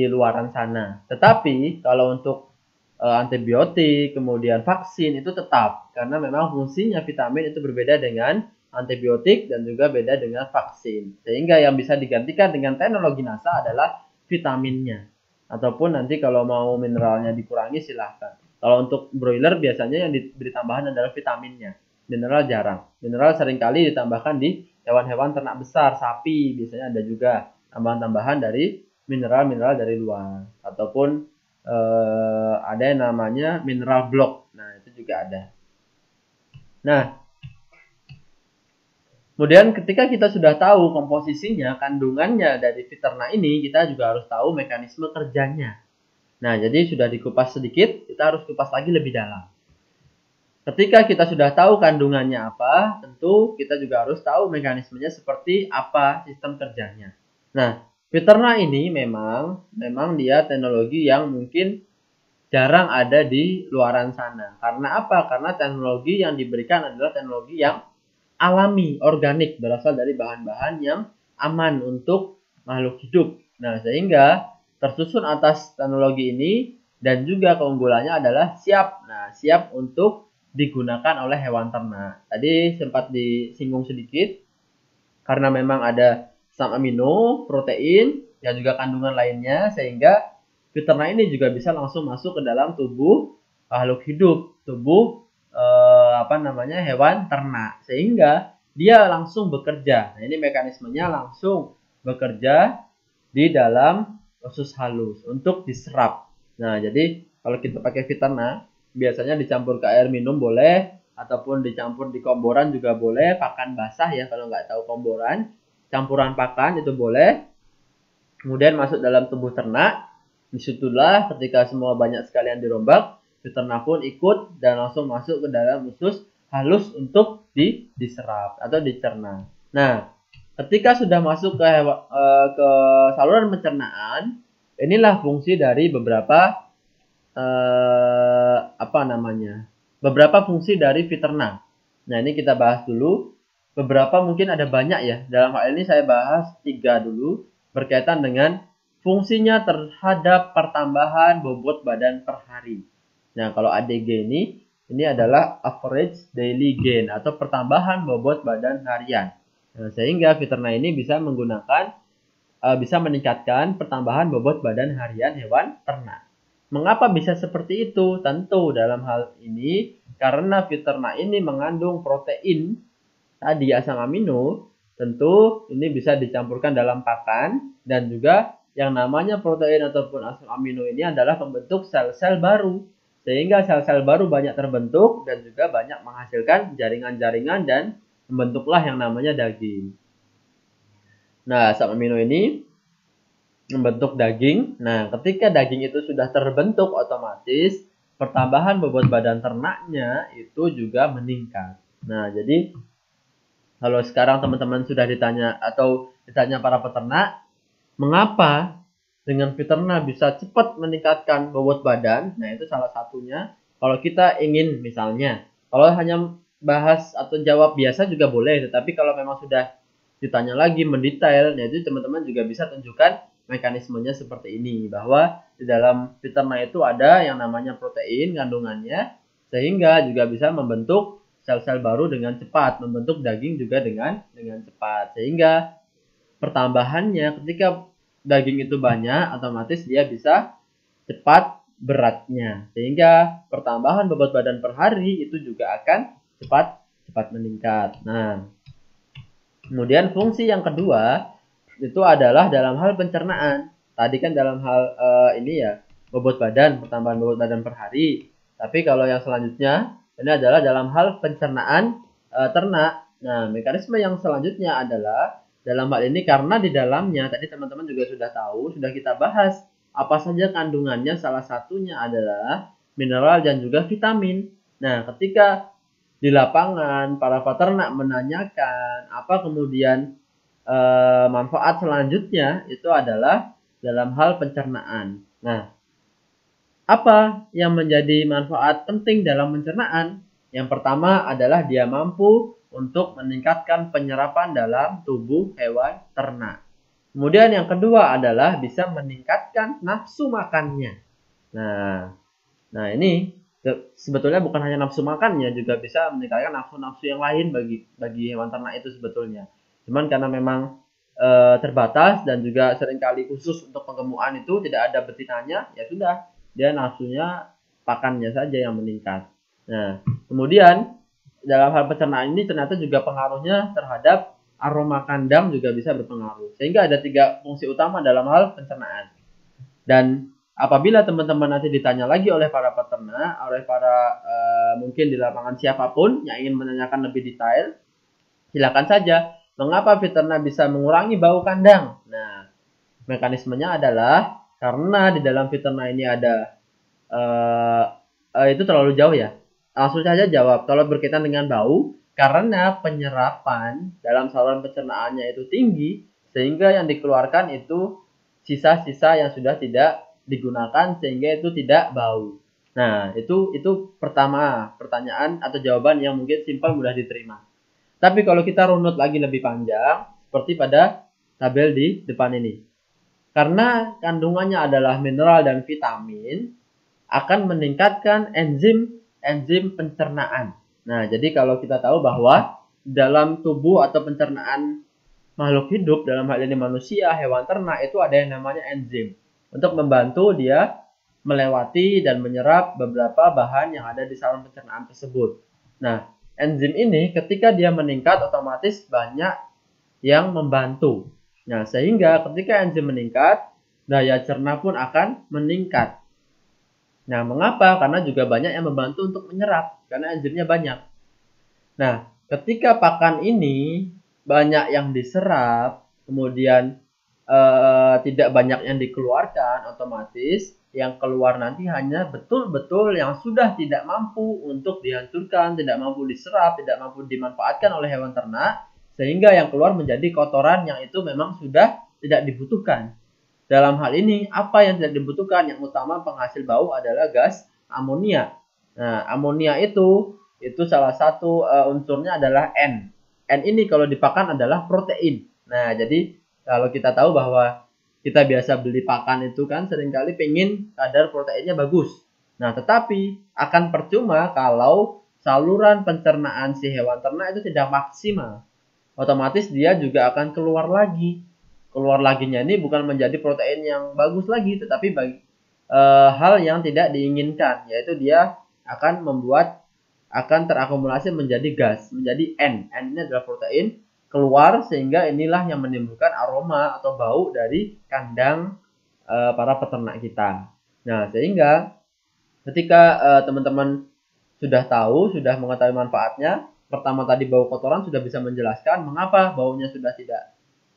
luaran sana. Tetapi kalau untuk antibiotik, kemudian vaksin itu tetap, karena memang fungsinya vitamin itu berbeda dengan antibiotik dan juga beda dengan vaksin. Sehingga yang bisa digantikan dengan teknologi NASA adalah vitaminnya. Ataupun nanti kalau mau mineralnya dikurangi silahkan. Kalau untuk broiler biasanya yang diberi tambahan adalah vitaminnya. Mineral jarang. Mineral seringkali ditambahkan di hewan-hewan ternak besar, sapi biasanya ada juga tambahan-tambahan dari mineral-mineral dari luar. Ataupun ada yang namanya mineral block. Nah, itu juga ada. Nah, kemudian ketika kita sudah tahu komposisinya, kandungannya dari peternak ini, kita juga harus tahu mekanisme kerjanya. Nah, jadi sudah dikupas sedikit, kita harus kupas lagi lebih dalam. Ketika kita sudah tahu kandungannya apa, tentu kita juga harus tahu mekanismenya seperti apa sistem kerjanya. Nah, peternak ini memang dia teknologi yang mungkin jarang ada di luaran sana. Karena apa? Karena teknologi yang diberikan adalah teknologi yang alami, organik, berasal dari bahan-bahan yang aman untuk makhluk hidup. Nah, sehingga tersusun atas teknologi ini dan juga keunggulannya adalah siap. Nah, siap untuk digunakan oleh hewan ternak. Tadi sempat disinggung sedikit karena memang ada asam amino, protein, dan juga kandungan lainnya, sehingga peternak ini juga bisa langsung masuk ke dalam tubuh makhluk hidup, tubuh hewan ternak, sehingga dia langsung bekerja. Nah, ini mekanismenya langsung bekerja di dalam usus halus untuk diserap. Nah, jadi kalau kita pakai peternak, biasanya dicampur ke air minum boleh, ataupun dicampur di komboran juga boleh, pakan basah ya kalau nggak tahu komboran, campuran pakan itu boleh. Kemudian masuk dalam tubuh ternak, disitulah ketika semua banyak sekalian dirombak, peternak pun ikut dan langsung masuk ke dalam usus halus untuk diserap atau dicerna. Nah, ketika sudah masuk ke saluran pencernaan, inilah fungsi dari beberapa beberapa fungsi dari peternak. Nah, ini kita bahas dulu. Beberapa mungkin ada banyak ya. Dalam hal ini saya bahas 3 dulu berkaitan dengan fungsinya terhadap pertambahan bobot badan per hari. Nah, kalau ADG ini adalah average daily gain atau pertambahan bobot badan harian. Nah, sehingga peternak ini bisa meningkatkan pertambahan bobot badan harian hewan ternak. Mengapa bisa seperti itu? Tentu dalam hal ini karena peternak ini mengandung protein tadi asam amino, tentu ini bisa dicampurkan dalam pakan, dan juga yang namanya protein ataupun asam amino ini adalah pembentuk sel-sel baru, sehingga sel-sel baru banyak terbentuk dan juga banyak menghasilkan jaringan-jaringan dan membentuklah yang namanya daging. Nah, asam amino ini membentuk daging. Nah, ketika daging itu sudah terbentuk, otomatis pertambahan bobot badan ternaknya itu juga meningkat. Nah, jadi kalau sekarang teman-teman sudah ditanya atau ditanya para peternak, mengapa dengan peternak bisa cepat meningkatkan bobot badan? Nah, itu salah satunya. Kalau kita ingin misalnya, kalau hanya bahas atau jawab biasa juga boleh, tetapi kalau memang sudah ditanya lagi mendetail, nah itu teman-teman juga bisa tunjukkan mekanismenya seperti ini, bahwa di dalam peternak itu ada yang namanya protein kandungannya, sehingga juga bisa membentuk sel-sel baru dengan cepat, membentuk daging juga dengan cepat, sehingga pertambahannya ketika daging itu banyak, otomatis dia bisa cepat beratnya, sehingga pertambahan bobot badan per hari itu juga akan cepat meningkat. Nah, kemudian fungsi yang kedua itu adalah dalam hal pencernaan. Tadi kan dalam hal ini ya, bobot badan, pertambahan bobot badan per hari. Tapi kalau yang selanjutnya ini adalah dalam hal pencernaan ternak. Nah, mekanisme yang selanjutnya adalah dalam hal ini karena di dalamnya tadi teman-teman juga sudah tahu, sudah kita bahas apa saja kandungannya. Salah satunya adalah mineral dan juga vitamin. Nah, ketika di lapangan para peternak menanyakan apa kemudian manfaat selanjutnya, itu adalah dalam hal pencernaan. Nah, apa yang menjadi manfaat penting dalam pencernaan? Yang pertama adalah dia mampu untuk meningkatkan penyerapan dalam tubuh hewan ternak. Kemudian yang kedua adalah bisa meningkatkan nafsu makannya. Nah ini sebetulnya bukan hanya nafsu makannya, juga bisa meningkatkan nafsu-nafsu yang lain bagi hewan ternak itu sebetulnya. Cuman karena memang terbatas dan juga seringkali khusus untuk penggemukan itu tidak ada betinanya, ya sudah, dia nafsunya pakannya saja yang meningkat. Nah, kemudian dalam hal pencernaan ini ternyata juga pengaruhnya terhadap aroma kandang juga bisa berpengaruh. Sehingga ada 3 fungsi utama dalam hal pencernaan. Dan apabila teman-teman nanti ditanya lagi oleh para peternak, oleh para mungkin di lapangan siapapun yang ingin menanyakan lebih detail, silakan saja. Mengapa peternak bisa mengurangi bau kandang? Nah, mekanismenya adalah karena di dalam peternak ini ada itu terlalu jauh ya. Langsung saja jawab. Kalau berkaitan dengan bau, karena penyerapan dalam saluran pencernaannya itu tinggi, sehingga yang dikeluarkan itu sisa-sisa yang sudah tidak digunakan, sehingga itu tidak bau. Nah, itu pertama pertanyaan atau jawaban yang mungkin simpel, mudah diterima. Tapi kalau kita runut lagi lebih panjang, seperti pada tabel di depan ini. Karena kandungannya adalah mineral dan vitamin, akan meningkatkan enzim pencernaan. Nah, jadi kalau kita tahu bahwa dalam tubuh atau pencernaan makhluk hidup, dalam hal ini manusia, hewan ternak, itu ada yang namanya enzim untuk membantu dia melewati dan menyerap beberapa bahan yang ada di saluran pencernaan tersebut. Nah, enzim ini ketika dia meningkat, otomatis banyak yang membantu. Nah, sehingga ketika enzim meningkat, daya cerna pun akan meningkat. Nah, mengapa? Karena juga banyak yang membantu untuk menyerap, karena enzimnya banyak. Nah, ketika pakan ini banyak yang diserap, kemudian tidak banyak yang dikeluarkan, otomatis yang keluar nanti hanya betul-betul yang sudah tidak mampu untuk dihancurkan, tidak mampu diserap, tidak mampu dimanfaatkan oleh hewan ternak, sehingga yang keluar menjadi kotoran yang itu memang sudah tidak dibutuhkan. Dalam hal ini, apa yang tidak dibutuhkan? Yang utama penghasil bau adalah gas amonia. Nah, amonia itu salah satu unsurnya adalah N. N ini kalau dipakan adalah protein. Nah, jadi kalau kita tahu bahwa kita biasa beli pakan itu kan seringkali pengen kadar proteinnya bagus. Nah, tetapi akan percuma kalau saluran pencernaan si hewan ternak itu tidak maksimal. Otomatis dia juga akan keluar lagi. Keluar laginya ini bukan menjadi protein yang bagus lagi, tetapi bagi hal yang tidak diinginkan, yaitu dia akan terakumulasi menjadi gas, menjadi N. N ini adalah protein keluar, sehingga inilah yang menimbulkan aroma atau bau dari kandang para peternak kita. Nah, sehingga Ketika teman-teman sudah tahu, sudah mengetahui manfaatnya, pertama tadi bau kotoran sudah bisa menjelaskan mengapa baunya sudah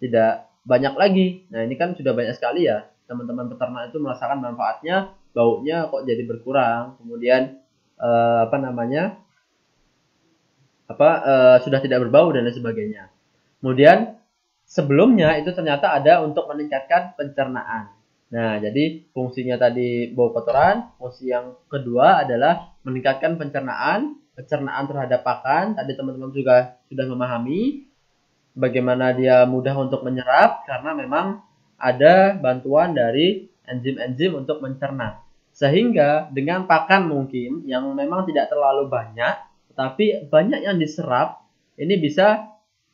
tidak banyak lagi. Nah, ini kan sudah banyak sekali ya. Teman-teman peternak itu merasakan manfaatnya, baunya kok jadi berkurang. Kemudian sudah tidak berbau dan lain sebagainya. Kemudian sebelumnya itu ternyata ada untuk meningkatkan pencernaan. Nah, jadi fungsinya tadi bau kotoran, fungsi yang kedua adalah meningkatkan pencernaan terhadap pakan. Tadi teman-teman juga sudah memahami bagaimana dia mudah untuk menyerap karena memang ada bantuan dari enzim-enzim untuk mencerna. Sehingga dengan pakan mungkin yang memang tidak terlalu banyak, tapi banyak yang diserap, ini bisa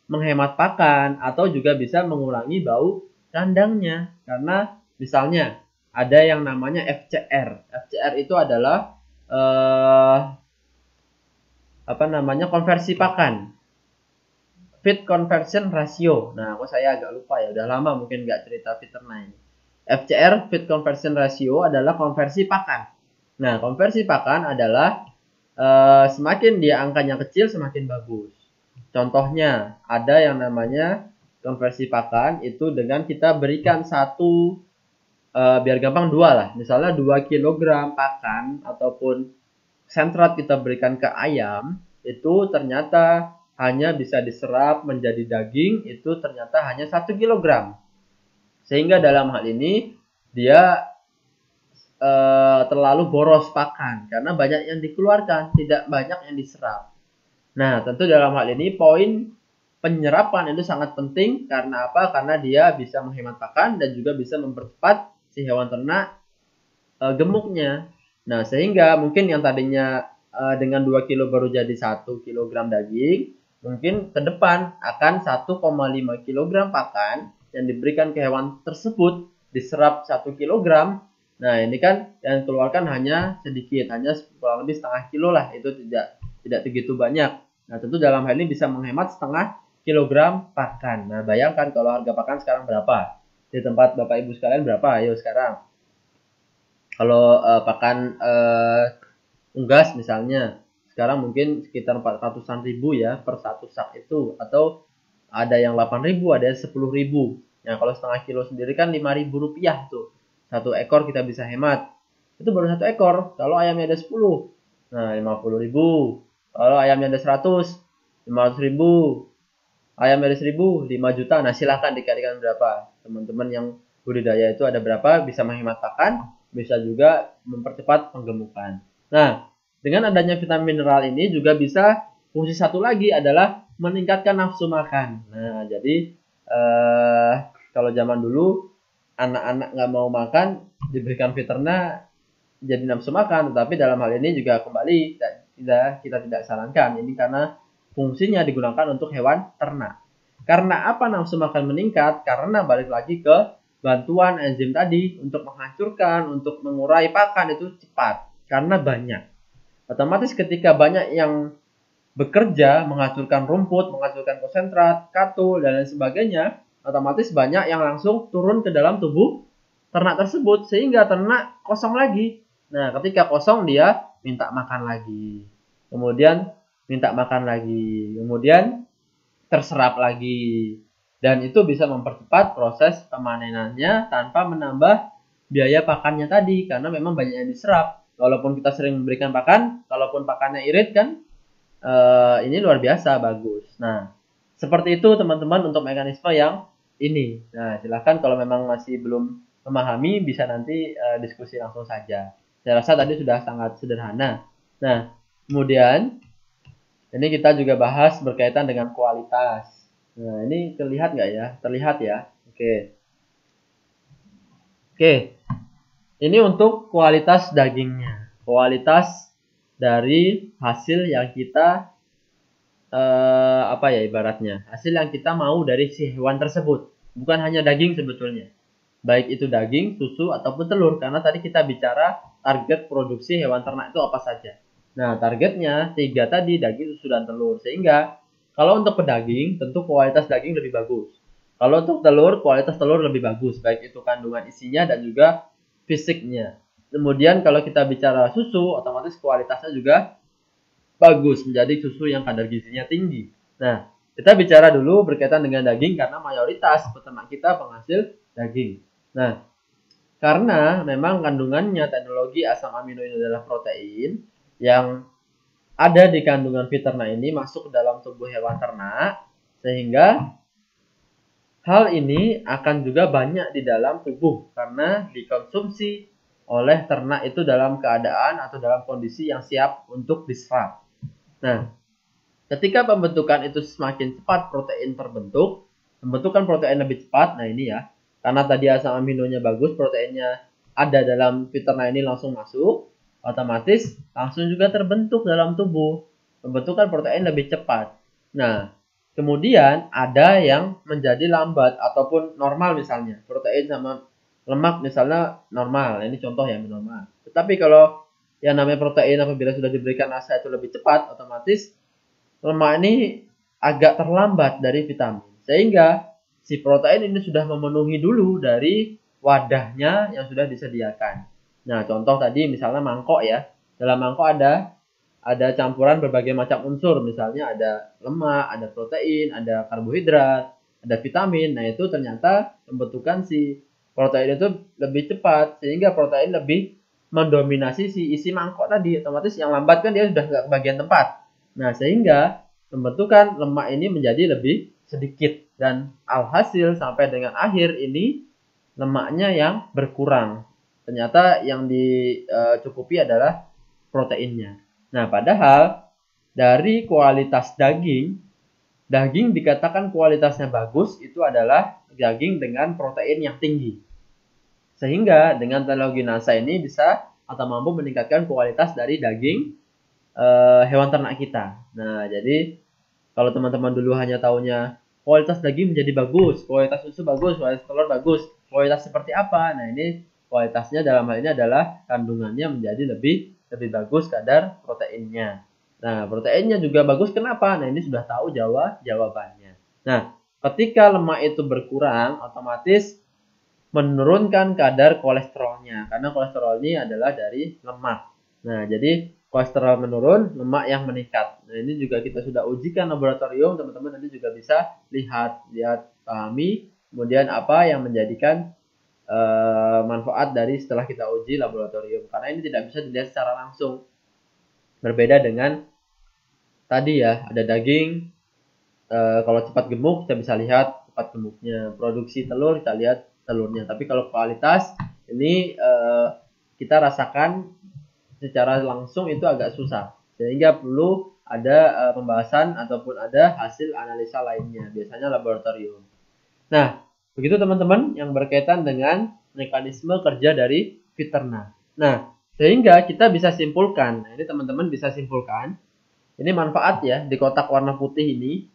menghemat pakan atau juga bisa mengurangi bau kandangnya. Karena misalnya ada yang namanya FCR. FCR itu adalah konversi pakan. Feed conversion ratio. Nah, kok saya agak lupa ya, udah lama mungkin nggak cerita veteriner ini. FCR, feed conversion ratio, adalah konversi pakan. Nah, konversi pakan adalah semakin dia angkanya kecil semakin bagus. Contohnya ada yang namanya konversi pakan itu dengan kita berikan satu biar gampang dua lah. Misalnya 2 kg pakan ataupun sentrat kita berikan ke ayam itu ternyata hanya bisa diserap menjadi daging itu ternyata hanya 1 kg. Sehingga dalam hal ini dia terlalu boros pakan karena banyak yang dikeluarkan, tidak banyak yang diserap. Nah, tentu dalam hal ini poin penyerapan itu sangat penting karena apa? Karena dia bisa menghemat pakan dan juga bisa mempercepat si hewan ternak gemuknya. Nah, sehingga mungkin yang tadinya dengan 2 kilo baru jadi 1 kg daging, mungkin ke depan akan 1,5 kg pakan yang diberikan ke hewan tersebut diserap 1 kg. Nah, ini kan yang dikeluarkan hanya sedikit, hanya kurang lebih setengah kilo lah, itu tidak begitu banyak. Nah, tentu dalam hal ini bisa menghemat setengah kilogram pakan. Nah, bayangkan kalau harga pakan sekarang berapa? Di tempat Bapak Ibu sekalian berapa? Ayo sekarang. Kalau pakan unggas misalnya, sekarang mungkin sekitar 400-an ribu ya per satu sak itu. Atau ada yang 8.000, ada yang 10.000. Nah, kalau setengah kilo sendiri kan 5.000 rupiah tuh. Satu ekor kita bisa hemat. Itu baru satu ekor. Kalau ayamnya ada 10, nah 50.000. Kalau ayamnya ada 100, 500.000. Ayamnya ada 1.000, 5 juta. Nah, silahkan dikalikan berapa. Teman-teman yang budidaya itu ada berapa, bisa menghemat pakan, bisa juga mempercepat penggemukan. Nah, dengan adanya vitamin mineral ini juga bisa fungsi satu lagi adalah meningkatkan nafsu makan. Nah, jadi kalau zaman dulu anak-anak nggak mau makan, diberikan Viterna jadi nafsu makan. Tetapi dalam hal ini juga kembali kita tidak sarankan. Ini karena fungsinya digunakan untuk hewan ternak. Karena apa nafsu makan meningkat? Karena balik lagi ke bantuan enzim tadi untuk menghancurkan, untuk mengurai pakan itu cepat. Karena banyak. Otomatis ketika banyak yang bekerja, menghancurkan rumput, menghancurkan konsentrat, katul, dan lain sebagainya, otomatis banyak yang langsung turun ke dalam tubuh ternak tersebut, sehingga ternak kosong lagi. Nah, ketika kosong dia minta makan lagi. Kemudian minta makan lagi. Kemudian terserap lagi. Dan itu bisa mempercepat proses pemanenannya tanpa menambah biaya pakannya tadi. Karena memang banyak yang diserap. Walaupun kita sering memberikan pakan, kalaupun pakannya irit kan, ini luar biasa bagus. Nah, seperti itu teman-teman untuk mekanisme yang ini. Nah, silahkan kalau memang masih belum memahami bisa nanti diskusi langsung saja. Saya rasa tadi sudah sangat sederhana. Nah, kemudian ini kita juga bahas berkaitan dengan kualitas. Nah, ini terlihat nggak ya? Terlihat ya. Oke. Ini untuk kualitas dagingnya. Kualitas dari hasil yang kita ibaratnya hasil yang kita mau dari si hewan tersebut, bukan hanya daging sebetulnya, baik itu daging, susu ataupun telur, karena tadi kita bicara target produksi hewan ternak itu apa saja. Nah, targetnya 3 tadi, daging, susu, dan telur. Sehingga kalau untuk pedaging tentu kualitas daging lebih bagus, kalau untuk telur kualitas telur lebih bagus, baik itu kandungan isinya dan juga fisiknya. Kemudian kalau kita bicara susu, otomatis kualitasnya juga bagus, menjadi susu yang kadar gizinya tinggi. Nah, kita bicara dulu berkaitan dengan daging karena mayoritas peternak kita penghasil daging. Nah, karena memang kandungannya teknologi asam amino ini adalah protein yang ada di kandungan peternak ini masuk ke dalam tubuh hewan ternak, sehingga hal ini akan juga banyak di dalam tubuh karena dikonsumsi oleh ternak itu dalam keadaan atau dalam kondisi yang siap untuk diserap. Nah, ketika pembentukan itu semakin cepat protein terbentuk, pembentukan protein lebih cepat. Nah ini ya, karena tadi asam aminonya bagus, proteinnya ada dalam peternak ini langsung masuk, otomatis langsung juga terbentuk dalam tubuh. Pembentukan protein lebih cepat. Nah, kemudian ada yang menjadi lambat ataupun normal misalnya. Protein sama lemak misalnya normal. Ini contoh ya, normal. Tetapi kalau yang namanya protein apabila sudah diberikan asa itu lebih cepat, otomatis lemak ini agak terlambat dari vitamin. Sehingga si protein ini sudah memenuhi dulu dari wadahnya yang sudah disediakan. Nah, contoh tadi misalnya mangkok ya. Dalam mangkok ada campuran berbagai macam unsur. Misalnya ada lemak, ada protein, ada karbohidrat, ada vitamin. Nah, itu ternyata pembentukan si protein itu lebih cepat. Sehingga protein lebih mendominasi si isi mangkok tadi. Otomatis yang lambat kan dia sudah nggak ke bagian tempat. Nah, sehingga pembentukan lemak ini menjadi lebih sedikit. Dan alhasil sampai dengan akhir ini lemaknya yang berkurang. Ternyata yang dicukupi adalah proteinnya. Nah, padahal dari kualitas daging dikatakan kualitasnya bagus itu adalah daging dengan protein yang tinggi. Sehingga dengan teknologi NASA ini bisa atau mampu meningkatkan kualitas dari daging hewan ternak kita. Nah, jadi kalau teman-teman dulu hanya taunya kualitas daging menjadi bagus, kualitas susu bagus, kualitas telur bagus, kualitas seperti apa? Nah, ini kualitasnya dalam hal ini adalah kandungannya menjadi lebih bagus kadar proteinnya. Nah, proteinnya juga bagus kenapa? Nah, ini sudah tahu jawabannya. Nah, ketika lemak itu berkurang, otomatis menurunkan kadar kolesterolnya. Karena kolesterol ini adalah dari lemak. Nah, jadi kolesterol menurun, lemak yang meningkat. Nah, ini juga kita sudah ujikan laboratorium, teman-teman nanti juga bisa lihat, pahami, kemudian apa yang menjadikan manfaat dari setelah kita uji laboratorium. Karena ini tidak bisa dilihat secara langsung. Berbeda dengan tadi ya, ada daging, kalau cepat gemuk kita bisa lihat cepat gemuknya. Produksi telur kita lihat telurnya. Tapi kalau kualitas ini kita rasakan secara langsung itu agak susah, sehingga perlu ada pembahasan ataupun ada hasil analisa lainnya, biasanya laboratorium. Nah, begitu teman-teman yang berkaitan dengan mekanisme kerja dari peternak. Nah, sehingga kita bisa simpulkan, nah ini teman-teman bisa simpulkan, ini manfaat ya di kotak warna putih ini.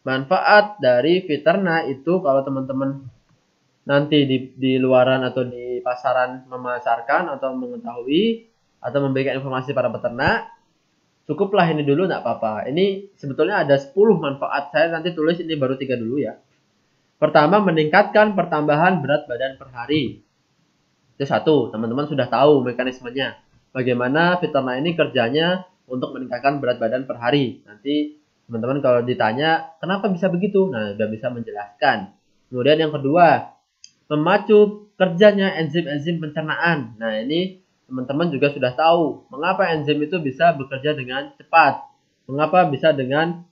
Manfaat dari peternak itu kalau teman-teman nanti di luaran atau di pasaran memasarkan atau mengetahui atau memberikan informasi para peternak, cukuplah ini dulu, enggak apa-apa. Ini sebetulnya ada 10 manfaat. Saya nanti tulis ini baru 3 dulu ya. Pertama, meningkatkan pertambahan berat badan per hari. Itu satu, teman-teman sudah tahu mekanismenya. Bagaimana peternak ini kerjanya untuk meningkatkan berat badan per hari. Nanti teman-teman kalau ditanya, kenapa bisa begitu? Nah, sudah bisa menjelaskan. Kemudian yang kedua, memacu kerjanya enzim-enzim pencernaan. Nah, ini teman-teman juga sudah tahu mengapa enzim itu bisa bekerja dengan cepat. Mengapa bisa dengan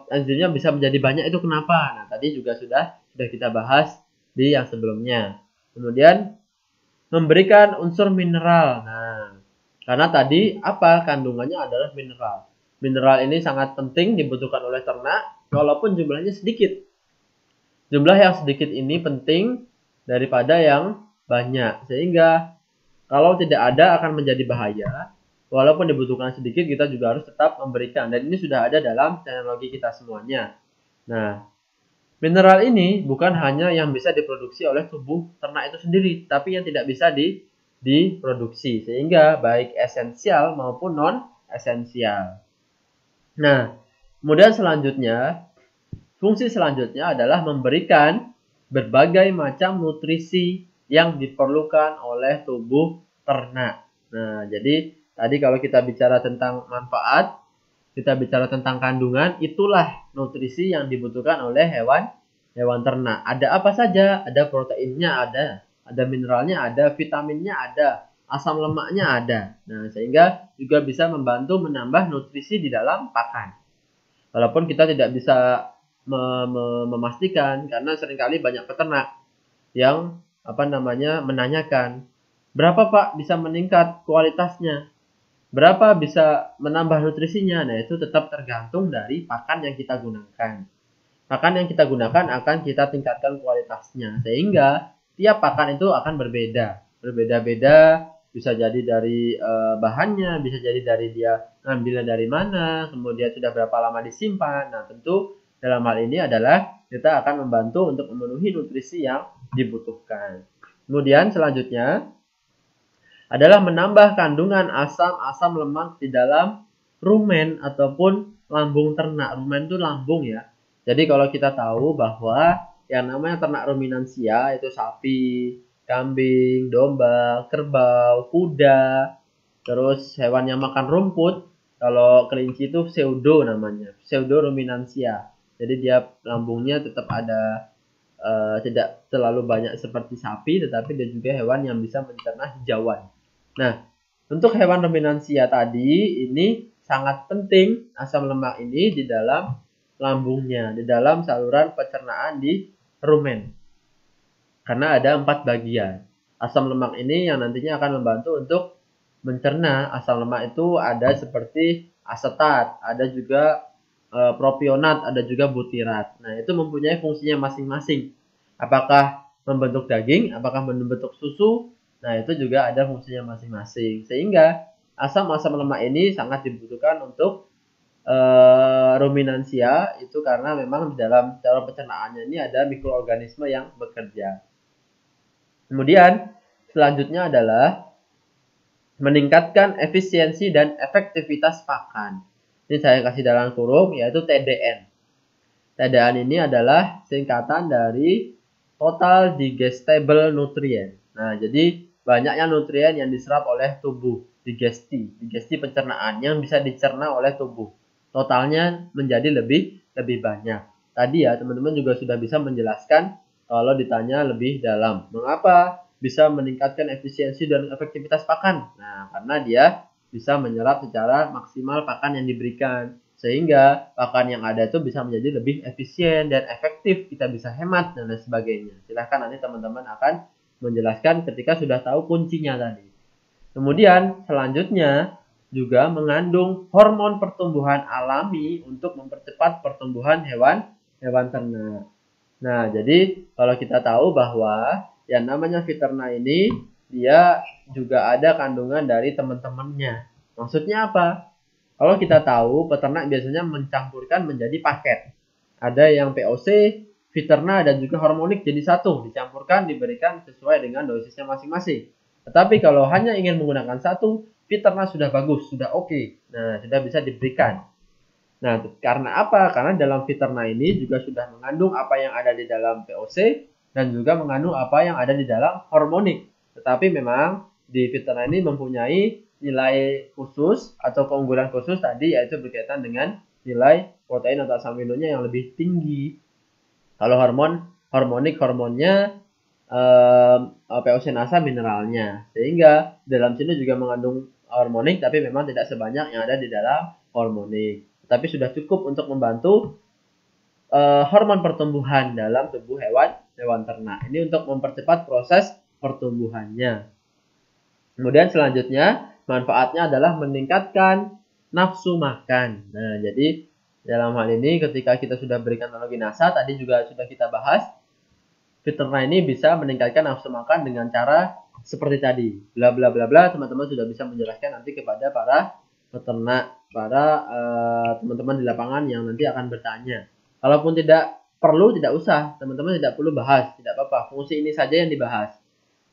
enzimnya bisa menjadi banyak itu kenapa? Nah, tadi juga sudah kita bahas di yang sebelumnya. Kemudian memberikan unsur mineral. Nah, karena tadi apa kandungannya adalah mineral. Mineral ini sangat penting dibutuhkan oleh ternak walaupun jumlahnya sedikit. Jumlah yang sedikit ini penting daripada yang banyak, sehingga kalau tidak ada akan menjadi bahaya. Walaupun dibutuhkan sedikit, kita juga harus tetap memberikan. Dan ini sudah ada dalam teknologi kita semuanya. Nah, mineral ini bukan hanya yang bisa diproduksi oleh tubuh ternak itu sendiri, tapi yang tidak bisa diproduksi. Sehingga baik esensial maupun non-esensial. Nah, kemudian selanjutnya, fungsi selanjutnya adalah memberikan berbagai macam nutrisi yang diperlukan oleh tubuh ternak. Nah, jadi tadi kalau kita bicara tentang manfaat, kita bicara tentang kandungan, itulah nutrisi yang dibutuhkan oleh hewan ternak. Ada apa saja? Ada proteinnya, ada mineralnya, ada vitaminnya, ada asam lemaknya ada. Nah, sehingga juga bisa membantu menambah nutrisi di dalam pakan. Walaupun kita tidak bisa memastikan karena seringkali banyak peternak yang menanyakan, berapa Pak bisa meningkat kualitasnya? Berapa bisa menambah nutrisinya? Nah, itu tetap tergantung dari pakan yang kita gunakan. Pakan yang kita gunakan akan kita tingkatkan kualitasnya. Sehingga tiap pakan itu akan berbeda. Berbeda-beda, bisa jadi dari bahannya, bisa jadi dari dia ngambilnya dari mana, kemudian sudah berapa lama disimpan. Nah, tentu dalam hal ini adalah kita akan membantu untuk memenuhi nutrisi yang dibutuhkan. Kemudian selanjutnya adalah menambah kandungan asam-asam lemak di dalam rumen ataupun lambung ternak. Rumen itu lambung ya. Jadi kalau kita tahu bahwa yang namanya ternak ruminansia itu sapi, kambing, domba, kerbau, kuda, terus hewan yang makan rumput. Kalau kelinci itu pseudo namanya, pseudo ruminansia. Jadi dia lambungnya tetap ada tidak terlalu banyak seperti sapi, tetapi dia juga hewan yang bisa mencerna hijauan. Nah, untuk hewan ruminansia tadi ini sangat penting asam lemak ini di dalam lambungnya, di dalam saluran pencernaan di rumen. Karena ada 4 bagian. Asam lemak ini yang nantinya akan membantu untuk mencerna. Asam lemak itu ada seperti asetat, ada juga propionat, ada juga butirat. Nah, itu mempunyai fungsinya masing-masing. Apakah membentuk daging, apakah membentuk susu, nah itu juga ada fungsinya masing-masing. Sehingga asam-asam lemak ini sangat dibutuhkan untuk ruminansia itu karena memang di dalam cara pencernaannya ini ada mikroorganisme yang bekerja. Kemudian selanjutnya adalah meningkatkan efisiensi dan efektivitas pakan. Ini saya kasih dalam kurung yaitu TDN. TDN ini adalah singkatan dari Total Digestible Nutrient. Nah, jadi banyaknya nutrien yang diserap oleh tubuh, digesti pencernaan yang bisa dicerna oleh tubuh. Totalnya menjadi lebih banyak. Tadi ya, teman-teman juga sudah bisa menjelaskan kalau ditanya lebih dalam. Mengapa bisa meningkatkan efisiensi dan efektivitas pakan? Nah, karena dia bisa menyerap secara maksimal pakan yang diberikan. Sehingga pakan yang ada itu bisa menjadi lebih efisien dan efektif, kita bisa hemat dan lain sebagainya. Silahkan nanti teman-teman akan menjelaskan ketika sudah tahu kuncinya tadi. Kemudian selanjutnya juga mengandung hormon pertumbuhan alami untuk mempercepat pertumbuhan hewan ternak. Nah, jadi kalau kita tahu bahwa yang namanya Viterna ini dia juga ada kandungan dari teman-temannya. Maksudnya apa? Kalau kita tahu peternak biasanya mencampurkan menjadi paket. Ada yang POC, Viterna dan juga hormonik jadi satu, dicampurkan diberikan sesuai dengan dosisnya masing-masing. Tetapi kalau hanya ingin menggunakan satu, Viterna sudah bagus, sudah oke. Nah, sudah bisa diberikan. Nah, karena apa? Karena dalam Viterna ini juga sudah mengandung apa yang ada di dalam POC dan juga mengandung apa yang ada di dalam hormonik. Tetapi memang di Viterna ini mempunyai nilai khusus atau keunggulan khusus tadi yaitu berkaitan dengan nilai protein atau asam aminonya yang lebih tinggi. Kalau hormonnya POC nasa mineralnya. Sehingga dalam sini juga mengandung hormonik tapi memang tidak sebanyak yang ada di dalam hormonik. Tapi sudah cukup untuk membantu hormon pertumbuhan dalam tubuh hewan ternak. Ini untuk mempercepat proses pertumbuhannya. Kemudian selanjutnya manfaatnya adalah meningkatkan nafsu makan. Nah, jadi dalam hal ini ketika kita sudah berikan teknologi NASA tadi juga sudah kita bahas, Viterna ini bisa meningkatkan nafsu makan dengan cara seperti tadi. Bla bla bla bla, teman-teman sudah bisa menjelaskan nanti kepada para peternak, para teman-teman di lapangan yang nanti akan bertanya. Kalaupun tidak perlu, tidak usah, teman-teman tidak perlu bahas, tidak apa-apa. Fungsi ini saja yang dibahas.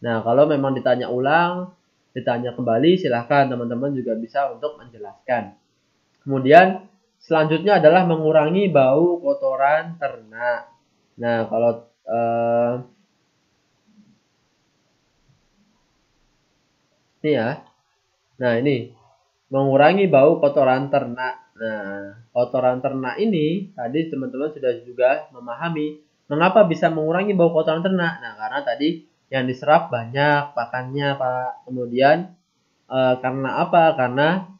Nah, kalau memang ditanya ulang, ditanya kembali, silahkan teman-teman juga bisa untuk menjelaskan. Kemudian selanjutnya adalah mengurangi bau kotoran ternak. Nah, Ini ya. Nah, ini mengurangi bau kotoran ternak. Nah, kotoran ternak ini tadi teman-teman sudah juga memahami mengapa bisa mengurangi bau kotoran ternak. Nah, karena tadi yang diserap banyak pakannya, Pak. Kemudian karena apa? Karena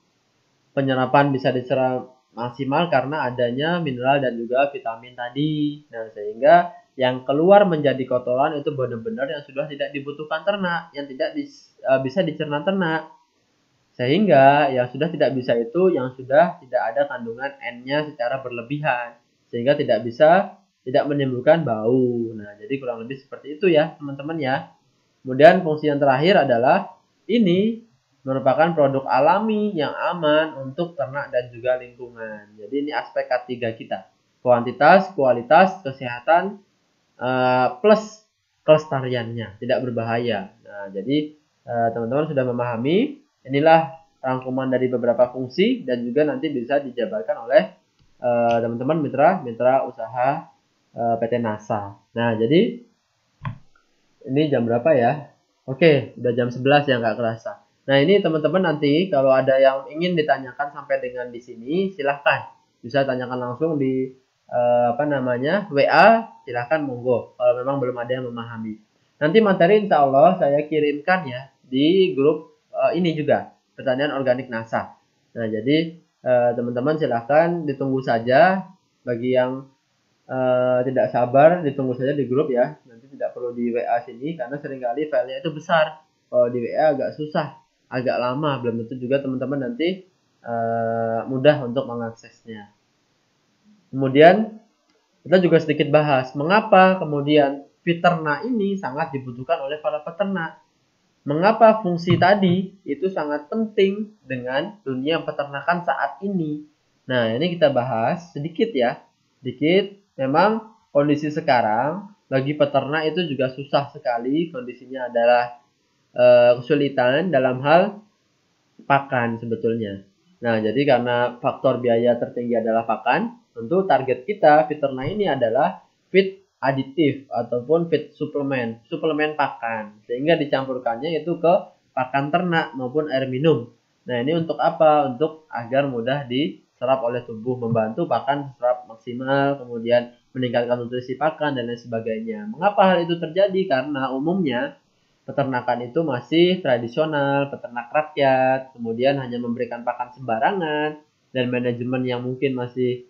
penyerapan bisa diserap maksimal karena adanya mineral dan juga vitamin tadi. Nah, sehingga yang keluar menjadi kotoran itu benar-benar yang sudah tidak dibutuhkan ternak, yang tidak bisa dicerna ternak. Sehingga yang sudah tidak bisa itu yang sudah tidak ada kandungan N-nya secara berlebihan. Sehingga tidak menimbulkan bau. Nah, jadi kurang lebih seperti itu ya, teman-teman ya. Kemudian fungsi yang terakhir adalah ini merupakan produk alami yang aman untuk ternak dan juga lingkungan. Jadi ini aspek ketiga kita. Kuantitas, kualitas, kesehatan, plus kelestariannya, tidak berbahaya. Nah, jadi teman-teman sudah memahami, inilah rangkuman dari beberapa fungsi dan juga nanti bisa dijabarkan oleh teman-teman mitra usaha PT NASA. Nah, jadi ini jam berapa ya? Oke, udah jam 11 ya, nggak kerasa. Nah, ini teman-teman nanti kalau ada yang ingin ditanyakan sampai dengan di sini, silahkan. Bisa tanyakan langsung di WA, silahkan monggo. Kalau memang belum ada yang memahami. Nanti materi insya Allah saya kirimkan ya di grup ini juga, Pertanian Organik NASA. Nah, jadi teman-teman silahkan ditunggu saja. Bagi yang tidak sabar, ditunggu saja di grup ya. Nanti tidak perlu di WA sini karena seringkali filenya itu besar. Kalau di WA agak susah, agak lama. Belum tentu juga teman-teman nanti mudah untuk mengaksesnya. Kemudian kita juga sedikit bahas mengapa kemudian peternak ini sangat dibutuhkan oleh para peternak. Mengapa fungsi tadi itu sangat penting dengan dunia peternakan saat ini. Nah, ini kita bahas sedikit ya. Sedikit, memang kondisi sekarang bagi peternak itu juga susah sekali. Kondisinya adalah kesulitan dalam hal pakan sebetulnya. Nah, jadi karena faktor biaya tertinggi adalah pakan, tentu target kita peternak ini adalah feed aditif ataupun feed suplemen pakan, sehingga dicampurkannya itu ke pakan ternak maupun air minum. Nah, ini untuk apa? Untuk agar mudah diserap oleh tubuh, membantu pakan serap maksimal, kemudian meningkatkan nutrisi pakan dan lain sebagainya. Mengapa hal itu terjadi? Karena umumnya peternakan itu masih tradisional, peternak rakyat, kemudian hanya memberikan pakan sembarangan, dan manajemen yang mungkin masih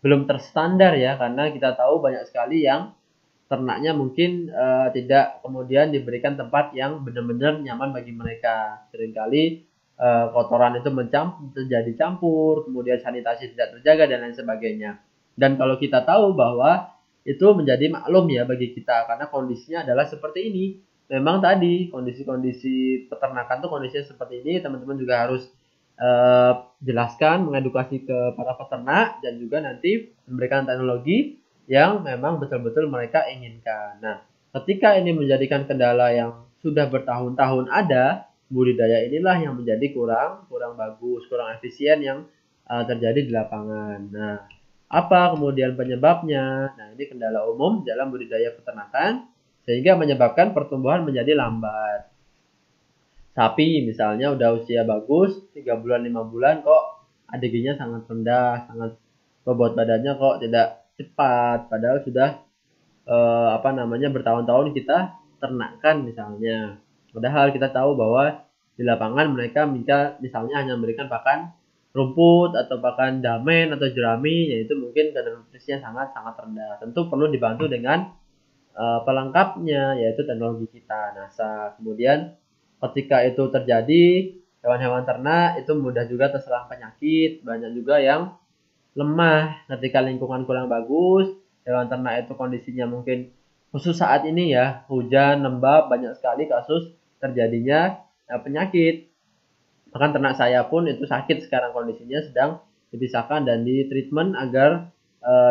belum terstandar ya, karena kita tahu banyak sekali yang ternaknya mungkin tidak kemudian diberikan tempat yang benar-benar nyaman bagi mereka. Seringkali kotoran itu terjadi campur, kemudian sanitasi tidak terjaga dan lain sebagainya. Dan kalau kita tahu bahwa itu menjadi maklum ya bagi kita karena kondisinya adalah seperti ini. Memang tadi kondisi-kondisi peternakan tuh kondisinya seperti ini, teman-teman juga harus jelaskan, mengedukasi ke para peternak dan juga nanti memberikan teknologi yang memang betul-betul mereka inginkan. Nah, ketika ini menjadikan kendala yang sudah bertahun-tahun ada, budidaya inilah yang menjadi kurang bagus, kurang efisien yang terjadi di lapangan. Nah, apa kemudian penyebabnya? Nah, ini kendala umum dalam budidaya peternakan sehingga menyebabkan pertumbuhan menjadi lambat. Sapi misalnya udah usia bagus, 3 bulan 5 bulan kok ADG-nya sangat rendah, sangat bobot badannya kok tidak cepat, padahal sudah bertahun-tahun kita ternakkan misalnya. Padahal kita tahu bahwa di lapangan mereka misalnya hanya memberikan pakan rumput atau pakan damen atau jerami, yaitu mungkin kadar nutrisinya sangat rendah. Tentu perlu dibantu dengan pelengkapnya yaitu teknologi kita NASA. Kemudian ketika itu terjadi, hewan-hewan ternak itu mudah juga terserang penyakit, banyak juga yang lemah ketika lingkungan kurang bagus. Hewan ternak itu kondisinya mungkin khusus saat ini ya, hujan, lembab, banyak sekali kasus terjadinya penyakit. Bahkan ternak saya pun itu sakit sekarang, kondisinya sedang dipisahkan dan di treatment agar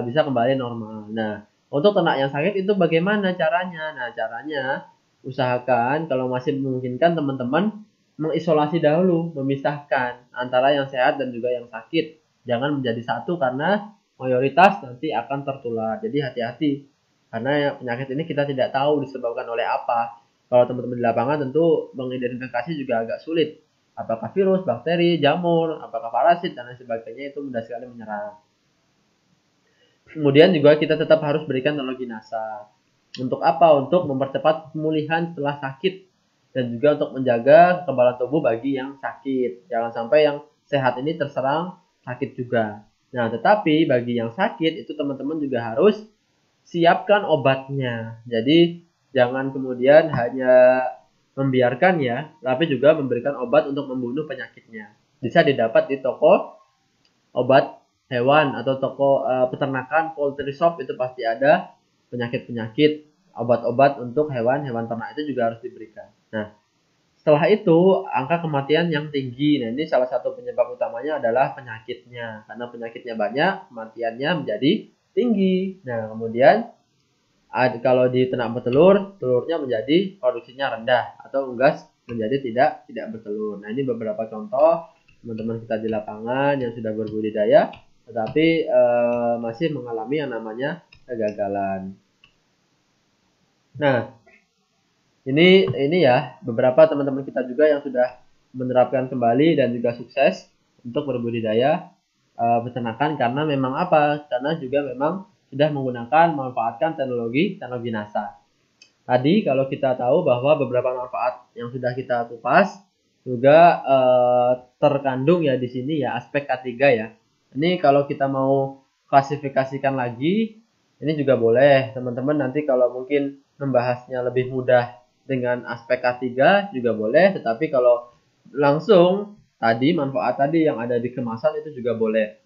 bisa kembali normal. Nah, untuk ternak yang sakit itu bagaimana caranya? Nah, caranya usahakan kalau masih memungkinkan teman-teman mengisolasi dahulu, memisahkan antara yang sehat dan juga yang sakit. Jangan menjadi satu karena mayoritas nanti akan tertular. Jadi hati-hati karena penyakit ini kita tidak tahu disebabkan oleh apa. Kalau teman-teman di lapangan tentu mengidentifikasi juga agak sulit. Apakah virus, bakteri, jamur, apakah parasit, dan lain sebagainya itu mudah sekali menyerang. Kemudian juga kita tetap harus berikan teknologi NASA. Untuk apa? Untuk mempercepat pemulihan setelah sakit dan juga untuk menjaga kekebalan tubuh bagi yang sakit. Jangan sampai yang sehat ini terserang sakit juga. Nah, tetapi bagi yang sakit itu teman-teman juga harus siapkan obatnya. Jadi jangan kemudian hanya membiarkan ya, tapi juga memberikan obat untuk membunuh penyakitnya. Bisa didapat di toko obat hewan atau toko peternakan, poultry shop itu pasti ada penyakit-penyakit, obat-obat untuk hewan-hewan ternak itu juga harus diberikan. Nah, setelah itu angka kematian yang tinggi. Nah, ini salah satu penyebab utamanya adalah penyakitnya. Karena penyakitnya banyak, kematiannya menjadi tinggi. Nah, kemudian kalau di ternak bertelur, telurnya menjadi produksinya rendah atau unggas menjadi tidak bertelur. Nah, ini beberapa contoh teman-teman kita di lapangan yang sudah berbudidaya tetapi masih mengalami yang namanya kegagalan. Nah, ini ya beberapa teman-teman kita juga yang sudah menerapkan kembali dan juga sukses untuk berbudidaya peternakan karena memang apa? Karena juga memang sudah menggunakan memanfaatkan teknologi NASA. Tadi kalau kita tahu bahwa beberapa manfaat yang sudah kita kupas juga terkandung ya di sini ya aspek K3 ya. Ini kalau kita mau klasifikasikan lagi, ini juga boleh teman-teman nanti kalau mungkin membahasnya lebih mudah dengan aspek K3 juga boleh, tetapi kalau langsung tadi manfaat tadi yang ada di kemasan itu juga boleh.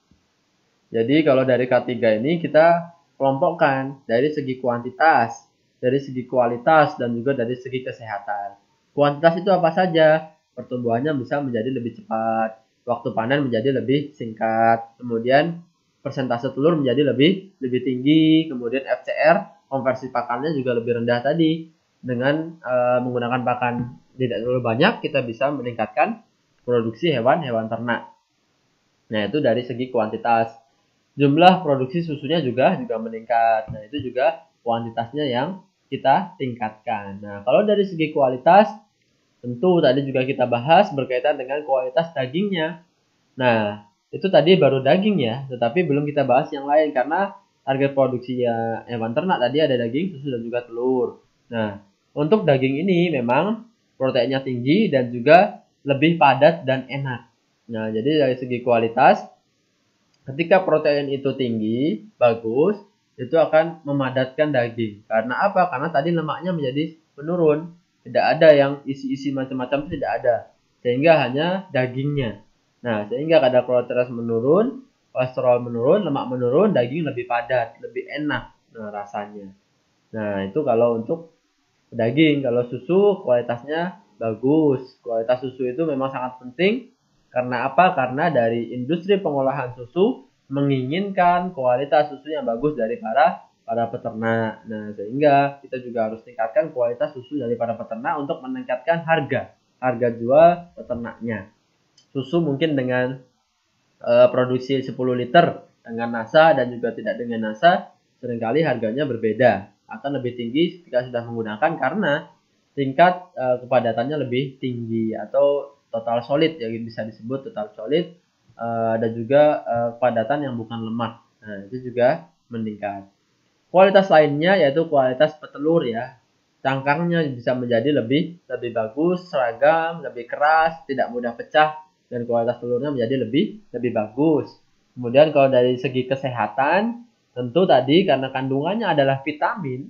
Jadi kalau dari K3 ini kita kelompokkan dari segi kuantitas, dari segi kualitas, dan juga dari segi kesehatan. Kuantitas itu apa saja? Pertumbuhannya bisa menjadi lebih cepat, waktu panen menjadi lebih singkat, kemudian persentase telur menjadi lebih tinggi, kemudian FCR konversi pakannya juga lebih rendah tadi. Dengan menggunakan pakan tidak terlalu banyak, kita bisa meningkatkan produksi hewan-hewan ternak. Nah, itu dari segi kuantitas. Jumlah produksi susunya juga meningkat. Nah, itu juga kuantitasnya yang kita tingkatkan. Nah, kalau dari segi kualitas, tentu tadi juga kita bahas berkaitan dengan kualitas dagingnya. Nah, itu tadi baru daging ya, tetapi belum kita bahas yang lain karena target produksi ya hewan ternak tadi ada daging, susu, dan juga telur. Nah, untuk daging ini memang proteinnya tinggi dan juga lebih padat dan enak. Nah, jadi dari segi kualitas, ketika protein itu tinggi, bagus, itu akan memadatkan daging. Karena apa? Karena tadi lemaknya menjadi menurun. Tidak ada yang isi-isi macam-macam, tidak ada. Sehingga hanya dagingnya. Nah, sehingga kadar kolesterol menurun, lemak menurun, daging lebih padat, lebih enak rasanya. Nah, itu kalau untuk daging. Kalau susu kualitasnya bagus. Kualitas susu itu memang sangat penting. Karena apa? Karena dari industri pengolahan susu menginginkan kualitas susu yang bagus dari para peternak. Nah, sehingga kita juga harus tingkatkan kualitas susu dari para peternak untuk meningkatkan harga jual peternaknya. Susu mungkin dengan produksi 10 liter dengan NASA dan juga tidak dengan NASA seringkali harganya berbeda, akan lebih tinggi ketika sudah menggunakan karena tingkat kepadatannya lebih tinggi atau total solid ya bisa disebut total solid dan juga kepadatan yang bukan lemak. Nah, itu juga meningkat. Kualitas lainnya yaitu kualitas petelur ya. Cangkangnya bisa menjadi lebih bagus, seragam, lebih keras, tidak mudah pecah dan kualitas telurnya menjadi lebih bagus. Kemudian kalau dari segi kesehatan, tentu tadi karena kandungannya adalah vitamin,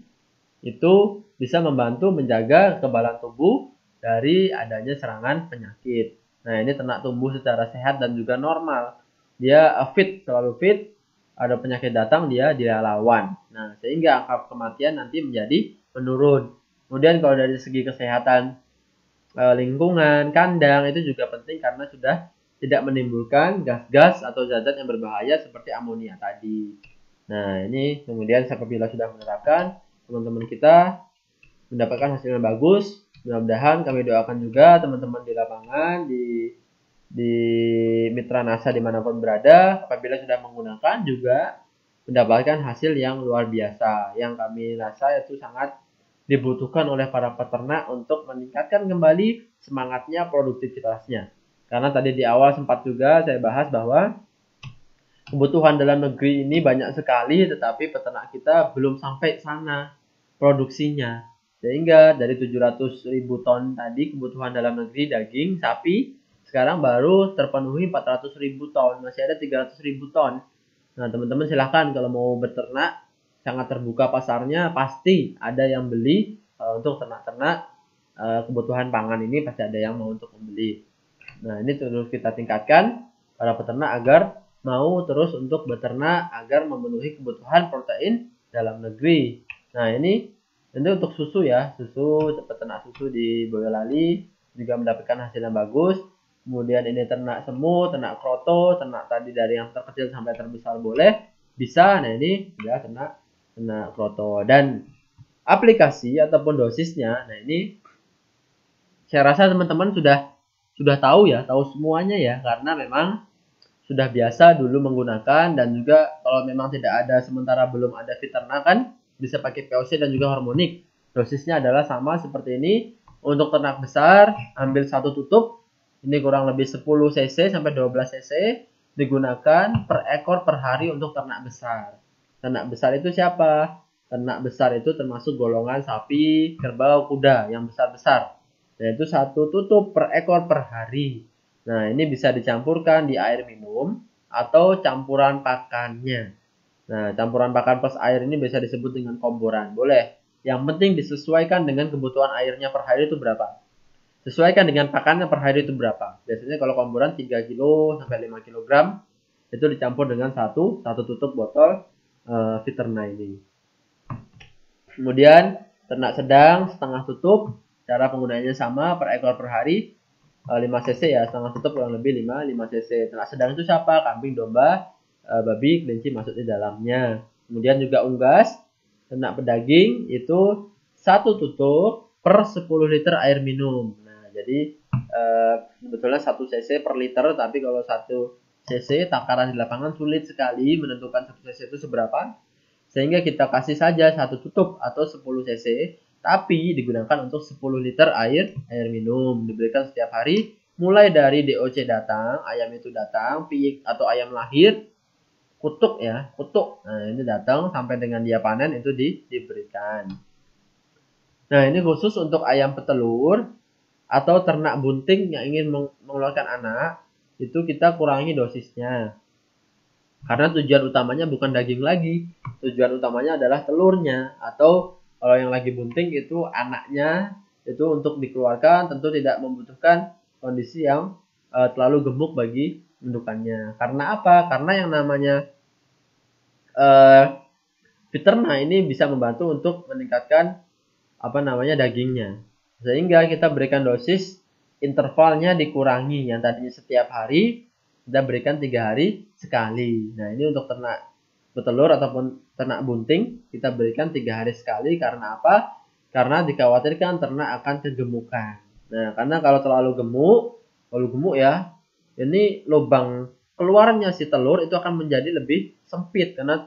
itu bisa membantu menjaga kekebalan tubuh dari adanya serangan penyakit. Nah, ini ternak tumbuh secara sehat dan juga normal. Dia fit, selalu fit. Ada penyakit datang, dia lawan. Nah, sehingga angka kematian nanti menjadi menurun. Kemudian kalau dari segi kesehatan lingkungan, kandang itu juga penting karena sudah tidak menimbulkan gas-gas atau zat-zat yang berbahaya seperti amonia tadi. Nah, ini kemudian apabila sudah menerapkan, teman-teman kita mendapatkan hasil yang bagus. Mudah-mudahan kami doakan juga teman-teman di lapangan, di mitra NASA dimanapun berada, apabila sudah menggunakan juga mendapatkan hasil yang luar biasa. Yang kami rasa itu sangat dibutuhkan oleh para peternak untuk meningkatkan kembali semangatnya, produktivitasnya. Karena tadi di awal sempat juga saya bahas bahwa kebutuhan dalam negeri ini banyak sekali, tetapi peternak kita belum sampai sana produksinya. Sehingga dari 700.000 ton tadi kebutuhan dalam negeri daging sapi, sekarang baru terpenuhi 400.000 ton, masih ada 300.000 ton. Nah, teman-teman silahkan kalau mau beternak, sangat terbuka pasarnya, pasti ada yang beli. Untuk ternak-ternak kebutuhan pangan ini pasti ada yang mau untuk membeli. Nah, ini terus kita tingkatkan para peternak agar mau terus untuk beternak agar memenuhi kebutuhan protein dalam negeri. Nah, ini untuk susu ya, susu peternak susu di Boyolali juga mendapatkan hasil yang bagus. Kemudian ini ternak semut, ternak kroto, ternak tadi dari yang terkecil sampai terbesar boleh bisa. Nah, ini ya ternak kroto dan aplikasi ataupun dosisnya. Nah, ini saya rasa teman-teman sudah tahu ya, tahu semuanya ya, karena memang sudah biasa dulu menggunakan, dan juga kalau memang tidak ada, sementara belum ada Viterna kan bisa pakai POC dan juga hormonik. Dosisnya adalah sama seperti ini. Untuk ternak besar ambil satu tutup, ini kurang lebih 10 cc sampai 12 cc, digunakan per ekor per hari untuk ternak besar. Ternak besar itu siapa? Ternak besar itu termasuk golongan sapi, kerbau, kuda yang besar-besar. Yaitu satu tutup per ekor per hari. Nah, ini bisa dicampurkan di air minum atau campuran pakannya. Nah, campuran pakan plus air ini bisa disebut dengan komboran. Boleh. Yang penting disesuaikan dengan kebutuhan airnya per hari itu berapa. Sesuaikan dengan pakannya per hari itu berapa. Biasanya kalau komboran 3 kg sampai 5 kg itu dicampur dengan satu tutup botol Viterna ini. Kemudian ternak sedang setengah tutup, cara penggunaannya sama, per ekor per hari 5 cc ya, setengah tutup kurang lebih 5 cc. Ternak sedang itu siapa? Kambing, domba, babi, kelinci masuk di dalamnya. Kemudian juga unggas, ternak pedaging itu satu tutup per 10 liter air minum. Nah, jadi sebetulnya 1 cc per liter, tapi kalau 1 cc takaran di lapangan sulit sekali menentukan 1 cc itu seberapa. Sehingga kita kasih saja satu tutup atau 10 cc, tapi digunakan untuk 10 liter air minum. Diberikan setiap hari, mulai dari DOC datang, ayam itu datang, piik atau ayam lahir, kutuk ya, kutuk. Nah, ini datang sampai dengan dia panen itu diberikan. Nah, ini khusus untuk ayam petelur atau ternak bunting yang ingin mengeluarkan anak, itu kita kurangi dosisnya. Karena tujuan utamanya bukan daging lagi. Tujuan utamanya adalah telurnya. Atau kalau yang lagi bunting itu anaknya itu untuk dikeluarkan, tentu tidak membutuhkan kondisi yang terlalu gemuk bagi indukannya. Karena apa? Karena yang namanya Viterna ini bisa membantu untuk meningkatkan dagingnya. Sehingga kita berikan dosis, intervalnya dikurangi. Yang tadinya setiap hari kita berikan 3 hari sekali. Nah, ini untuk ternak petelur ataupun ternak bunting kita berikan 3 hari sekali. Karena apa? Karena dikhawatirkan ternak akan kegemukan. Nah, karena kalau terlalu gemuk ya, ini lubang keluarnya si telur itu akan menjadi lebih sempit karena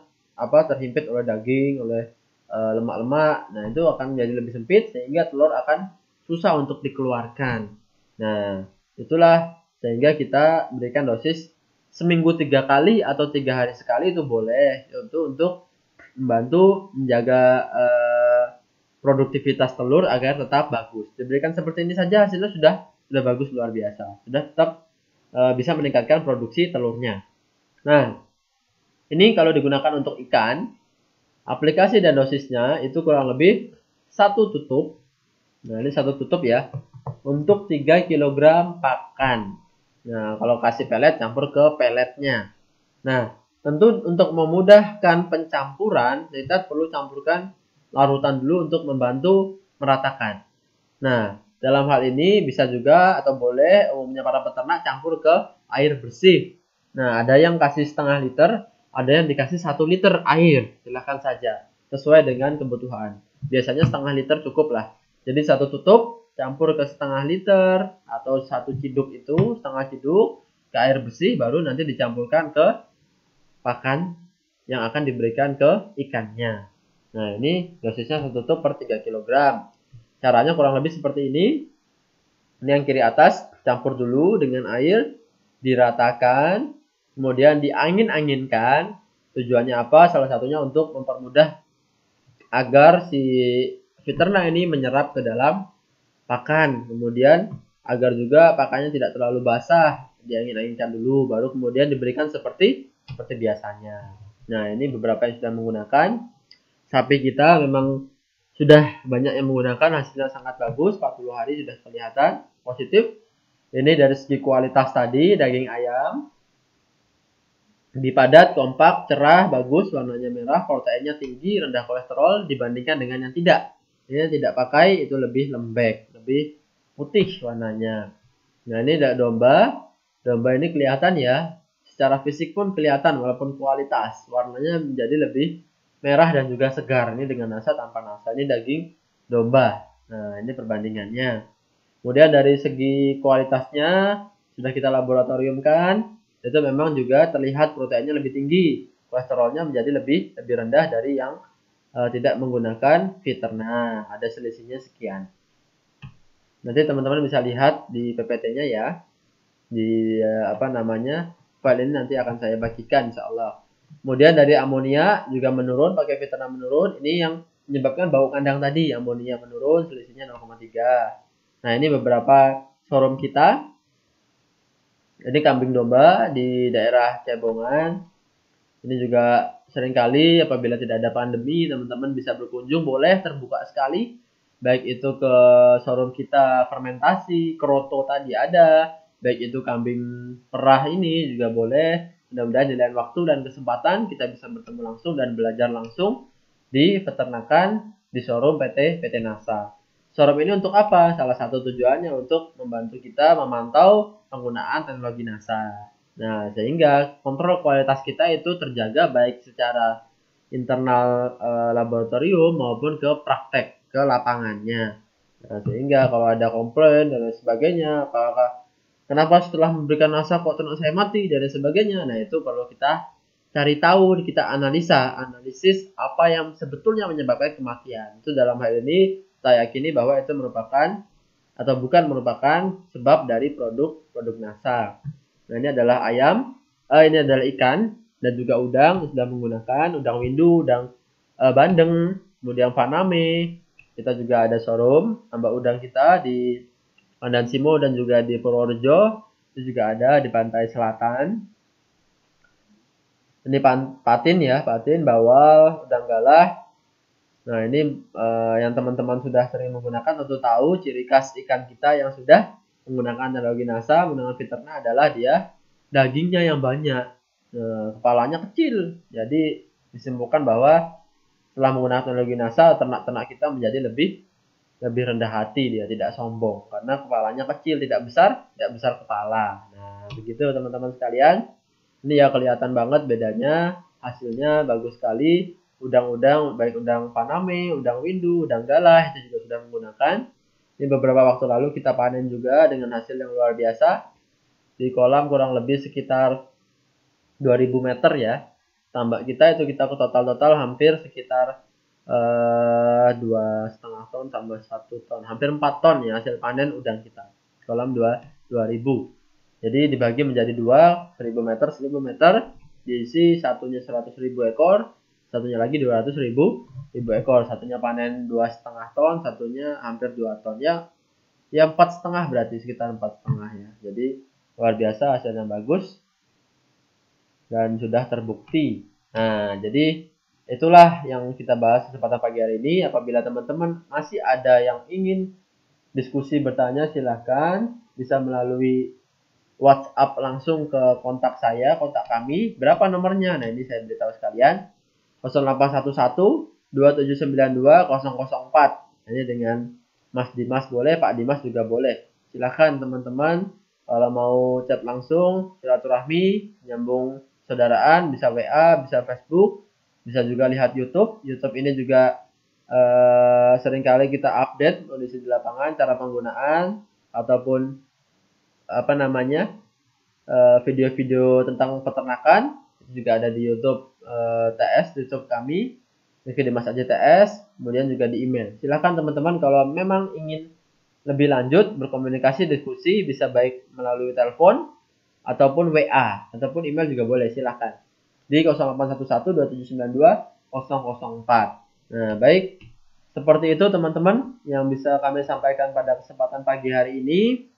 terhimpit oleh daging, oleh lemak-lemak. Nah, itu akan menjadi lebih sempit sehingga telur akan susah untuk dikeluarkan. Nah, itulah sehingga kita berikan dosis seminggu 3 kali atau 3 hari sekali itu boleh, untuk membantu menjaga produktivitas telur agar tetap bagus. Diberikan seperti ini saja hasilnya sudah bagus, luar biasa. Sudah tetap bisa meningkatkan produksi telurnya. Nah, ini kalau digunakan untuk ikan, aplikasi dan dosisnya itu kurang lebih satu tutup. Nah, ini satu tutup ya, untuk 3 kg pakan. Nah, kalau kasih pelet, campur ke peletnya. Nah, tentu untuk memudahkan pencampuran, kita perlu campurkan larutan dulu untuk membantu meratakan. Nah, dalam hal ini bisa juga atau boleh umumnya para peternak campur ke air bersih. Nah, ada yang kasih setengah liter, ada yang dikasih 1 liter air. Silahkan saja, sesuai dengan kebutuhan. Biasanya setengah liter cukup lah. Jadi satu tutup campur ke setengah liter atau 1 ciduk itu, setengah ciduk ke air bersih, baru nanti dicampurkan ke pakan yang akan diberikan ke ikannya. Nah, ini dosisnya 1 tutup per 3 kg. Caranya kurang lebih seperti ini. Ini yang kiri atas, campur dulu dengan air, diratakan, kemudian diangin-anginkan. Tujuannya apa? Salah satunya untuk mempermudah agar si Viterna ini menyerap ke dalam pakan. Kemudian agar juga pakannya tidak terlalu basah, diangin-anginkan dulu, baru kemudian diberikan seperti biasanya. Nah, ini beberapa yang sudah menggunakan. Sapi kita memang sudah banyak yang menggunakan, hasilnya sangat bagus, 40 hari sudah kelihatan positif. Ini dari segi kualitas tadi, daging ayam lebih padat, kompak, cerah, bagus, warnanya merah, proteinnya tinggi, rendah kolesterol dibandingkan dengan yang tidak. Ini yang tidak pakai itu lebih lembek, lebih putih warnanya. Nah, ini domba. Domba ini kelihatan ya, secara fisik pun kelihatan walaupun kualitas warnanya menjadi lebih merah dan juga segar. Ini dengan nasa tanpa nasa. Ini daging domba. Nah, ini perbandingannya. Kemudian dari segi kualitasnya sudah kita laboratoriumkan, itu memang juga terlihat proteinnya lebih tinggi, kolesterolnya menjadi lebih rendah dari yang tidak menggunakan Viterna. Ada selisihnya sekian. Nanti teman-teman bisa lihat di PPT-nya ya. Di file ini nanti akan saya bagikan insya Allah. Kemudian dari amonia juga menurun, pakai Viterna menurun. Ini yang menyebabkan bau kandang tadi, amonia menurun, selisihnya 0,3. Nah, ini beberapa showroom kita. Ini kambing domba di daerah Cebongan. Ini juga seringkali apabila tidak ada pandemi, teman-teman bisa berkunjung, boleh terbuka sekali. Baik itu ke showroom kita fermentasi, keroto tadi ada, baik itu kambing perah ini juga boleh. Mudah-mudahan di lain waktu dan kesempatan kita bisa bertemu langsung dan belajar langsung di peternakan di showroom PT NASA. Showroom ini untuk apa? Salah satu tujuannya untuk membantu kita memantau penggunaan teknologi NASA. Nah, sehingga kontrol kualitas kita itu terjaga baik secara internal laboratorium maupun ke praktek, ke lapangannya. Nah, sehingga kalau ada komplain dan lain sebagainya, apakah kenapa setelah memberikan NASA kok ternak saya mati dan lain sebagainya. Nah, itu perlu kita cari tahu, kita analisis apa yang sebetulnya menyebabkan kematian. Itu dalam hal ini saya yakini bahwa itu merupakan atau bukan merupakan sebab dari produk NASA. Nah, ini adalah ayam, ini adalah ikan dan juga udang sudah menggunakan udang windu, udang bandeng, kemudian faname. Kita juga ada showroom tambak udang kita di Pandan Simo dan juga di Purworejo. Itu juga ada di pantai selatan. Ini patin ya, patin, bawal, udang galah. Nah, ini yang teman-teman sudah sering menggunakan tentu tahu ciri khas ikan kita yang sudah menggunakan teknologi NASA, menggunakan Viterna adalah dia dagingnya yang banyak, kepalanya kecil. Jadi disimpulkan bahwa setelah menggunakan teknologi NASA, ternak-ternak kita menjadi lebih rendah hati, dia tidak sombong karena kepalanya kecil, tidak besar kepala. Nah, begitu teman-teman sekalian. Ini ya kelihatan banget bedanya, hasilnya bagus sekali. Udang-udang, baik udang faname, udang windu, udang galah, itu juga sudah menggunakan. Ini beberapa waktu lalu kita panen juga dengan hasil yang luar biasa. Di kolam kurang lebih sekitar 2000 meter ya. Tambak kita itu kita ke total hampir sekitar 2,5 ton tambah 1 ton, hampir 4 ton ya hasil panen udang kita. Kolam 2000. Jadi dibagi menjadi 1000 meter, 1000 meter, diisi satunya 100.000 ekor, satunya lagi 200.000 ekor. Satunya panen 2,5 ton, satunya hampir 2 ton ya. Ya 4,5 berarti sekitar 4,5 ya. Jadi luar biasa, hasilnya bagus dan sudah terbukti. Nah, jadi itulah yang kita bahas kesempatan pagi hari ini. Apabila teman-teman masih ada yang ingin diskusi bertanya, silahkan bisa melalui WhatsApp langsung ke kontak saya, kontak kami. Berapa nomornya? Nah, ini saya beritahu sekalian. 0811 2792 004. Ini dengan Mas Dimas boleh, Pak Dimas juga boleh. Silahkan teman-teman kalau mau chat langsung, silaturahmi, nyambung saudaraan, bisa WA, bisa Facebook, bisa juga lihat YouTube. YouTube ini juga seringkali kita update kondisi di lapangan, cara penggunaan ataupun video-video tentang peternakan. Itu juga ada di YouTube TS, YouTube kami. di Mas AJTS, kemudian juga di email. Silahkan teman-teman kalau memang ingin lebih lanjut berkomunikasi, diskusi, bisa baik melalui telepon ataupun WA ataupun email juga boleh, silahkan di 0811-2792-004. Nah, baik, seperti itu teman-teman yang bisa kami sampaikan pada kesempatan pagi hari ini.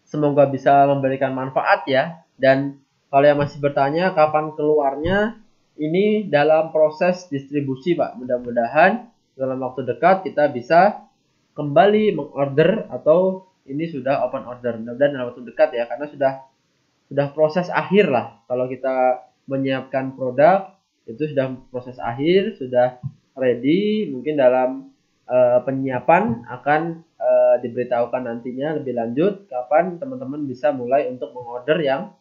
Semoga bisa memberikan manfaat ya. Dan kalau yang masih bertanya kapan keluarnya, ini dalam proses distribusi Pak. Mudah-mudahan dalam waktu dekat kita bisa kembali mengorder atau ini sudah open order. Mudah-mudahan dalam waktu dekat ya, karena sudah proses akhir lah. Kalau kita menyiapkan produk itu sudah proses akhir, sudah ready. Mungkin dalam penyiapan akan diberitahukan nantinya lebih lanjut kapan teman-teman bisa mulai untuk mengorder yang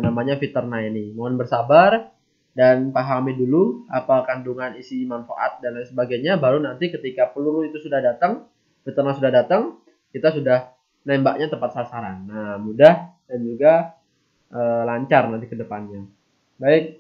namanya Fiterna ini. Mohon bersabar dan pahami dulu apa kandungan isi manfaat dan lain sebagainya, baru nanti ketika peluru itu sudah datang, Fiterna sudah datang, kita sudah nembaknya tepat sasaran. Nah, mudah dan juga lancar nanti ke depannya. Baik,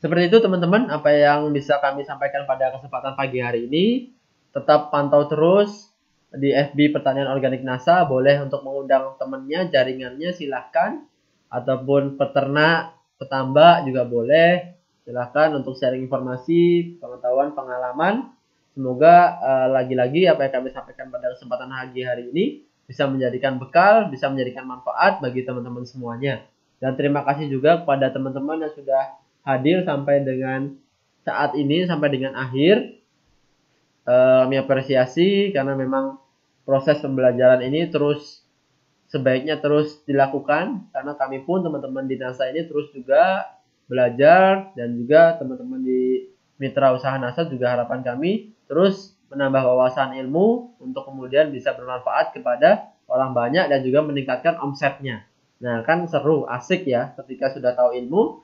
seperti itu teman-teman apa yang bisa kami sampaikan pada kesempatan pagi hari ini. Tetap pantau terus di FB Pertanian Organik NASA, boleh untuk mengundang temannya, jaringannya silahkan, ataupun peternak, petambak juga boleh, silahkan untuk sharing informasi, pengetahuan, pengalaman. Semoga lagi-lagi apa yang kami sampaikan pada kesempatan pagi hari ini bisa menjadikan bekal, bisa menjadikan manfaat bagi teman-teman semuanya. Dan terima kasih juga kepada teman-teman yang sudah hadir sampai dengan saat ini, sampai dengan akhir. Kami apresiasi karena memang proses pembelajaran ini sebaiknya terus dilakukan, karena kami pun teman-teman di NASA ini terus juga belajar, dan juga teman-teman di mitra usaha NASA juga harapan kami terus menambah wawasan ilmu untuk kemudian bisa bermanfaat kepada orang banyak dan juga meningkatkan omsetnya. Nah, kan seru, asik ya ketika sudah tahu ilmu,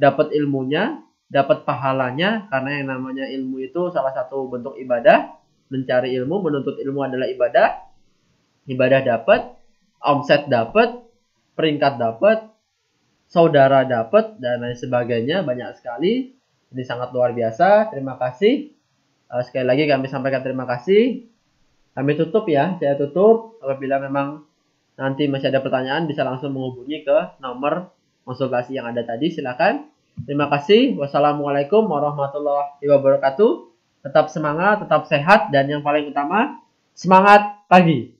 dapat ilmunya, dapat pahalanya, karena yang namanya ilmu itu salah satu bentuk ibadah. Mencari ilmu, menuntut ilmu adalah ibadah. Ibadah dapat, omset dapat, peringkat dapat, saudara dapat, dan lain sebagainya. Banyak sekali. Ini sangat luar biasa. Terima kasih. Sekali lagi kami sampaikan terima kasih. Kami tutup ya. Saya tutup. Apabila memang nanti masih ada pertanyaan, bisa langsung menghubungi ke nomor konsultasi yang ada tadi. Silakan. Terima kasih. Wassalamualaikum warahmatullahi wabarakatuh. Tetap semangat, tetap sehat, dan yang paling utama, semangat pagi.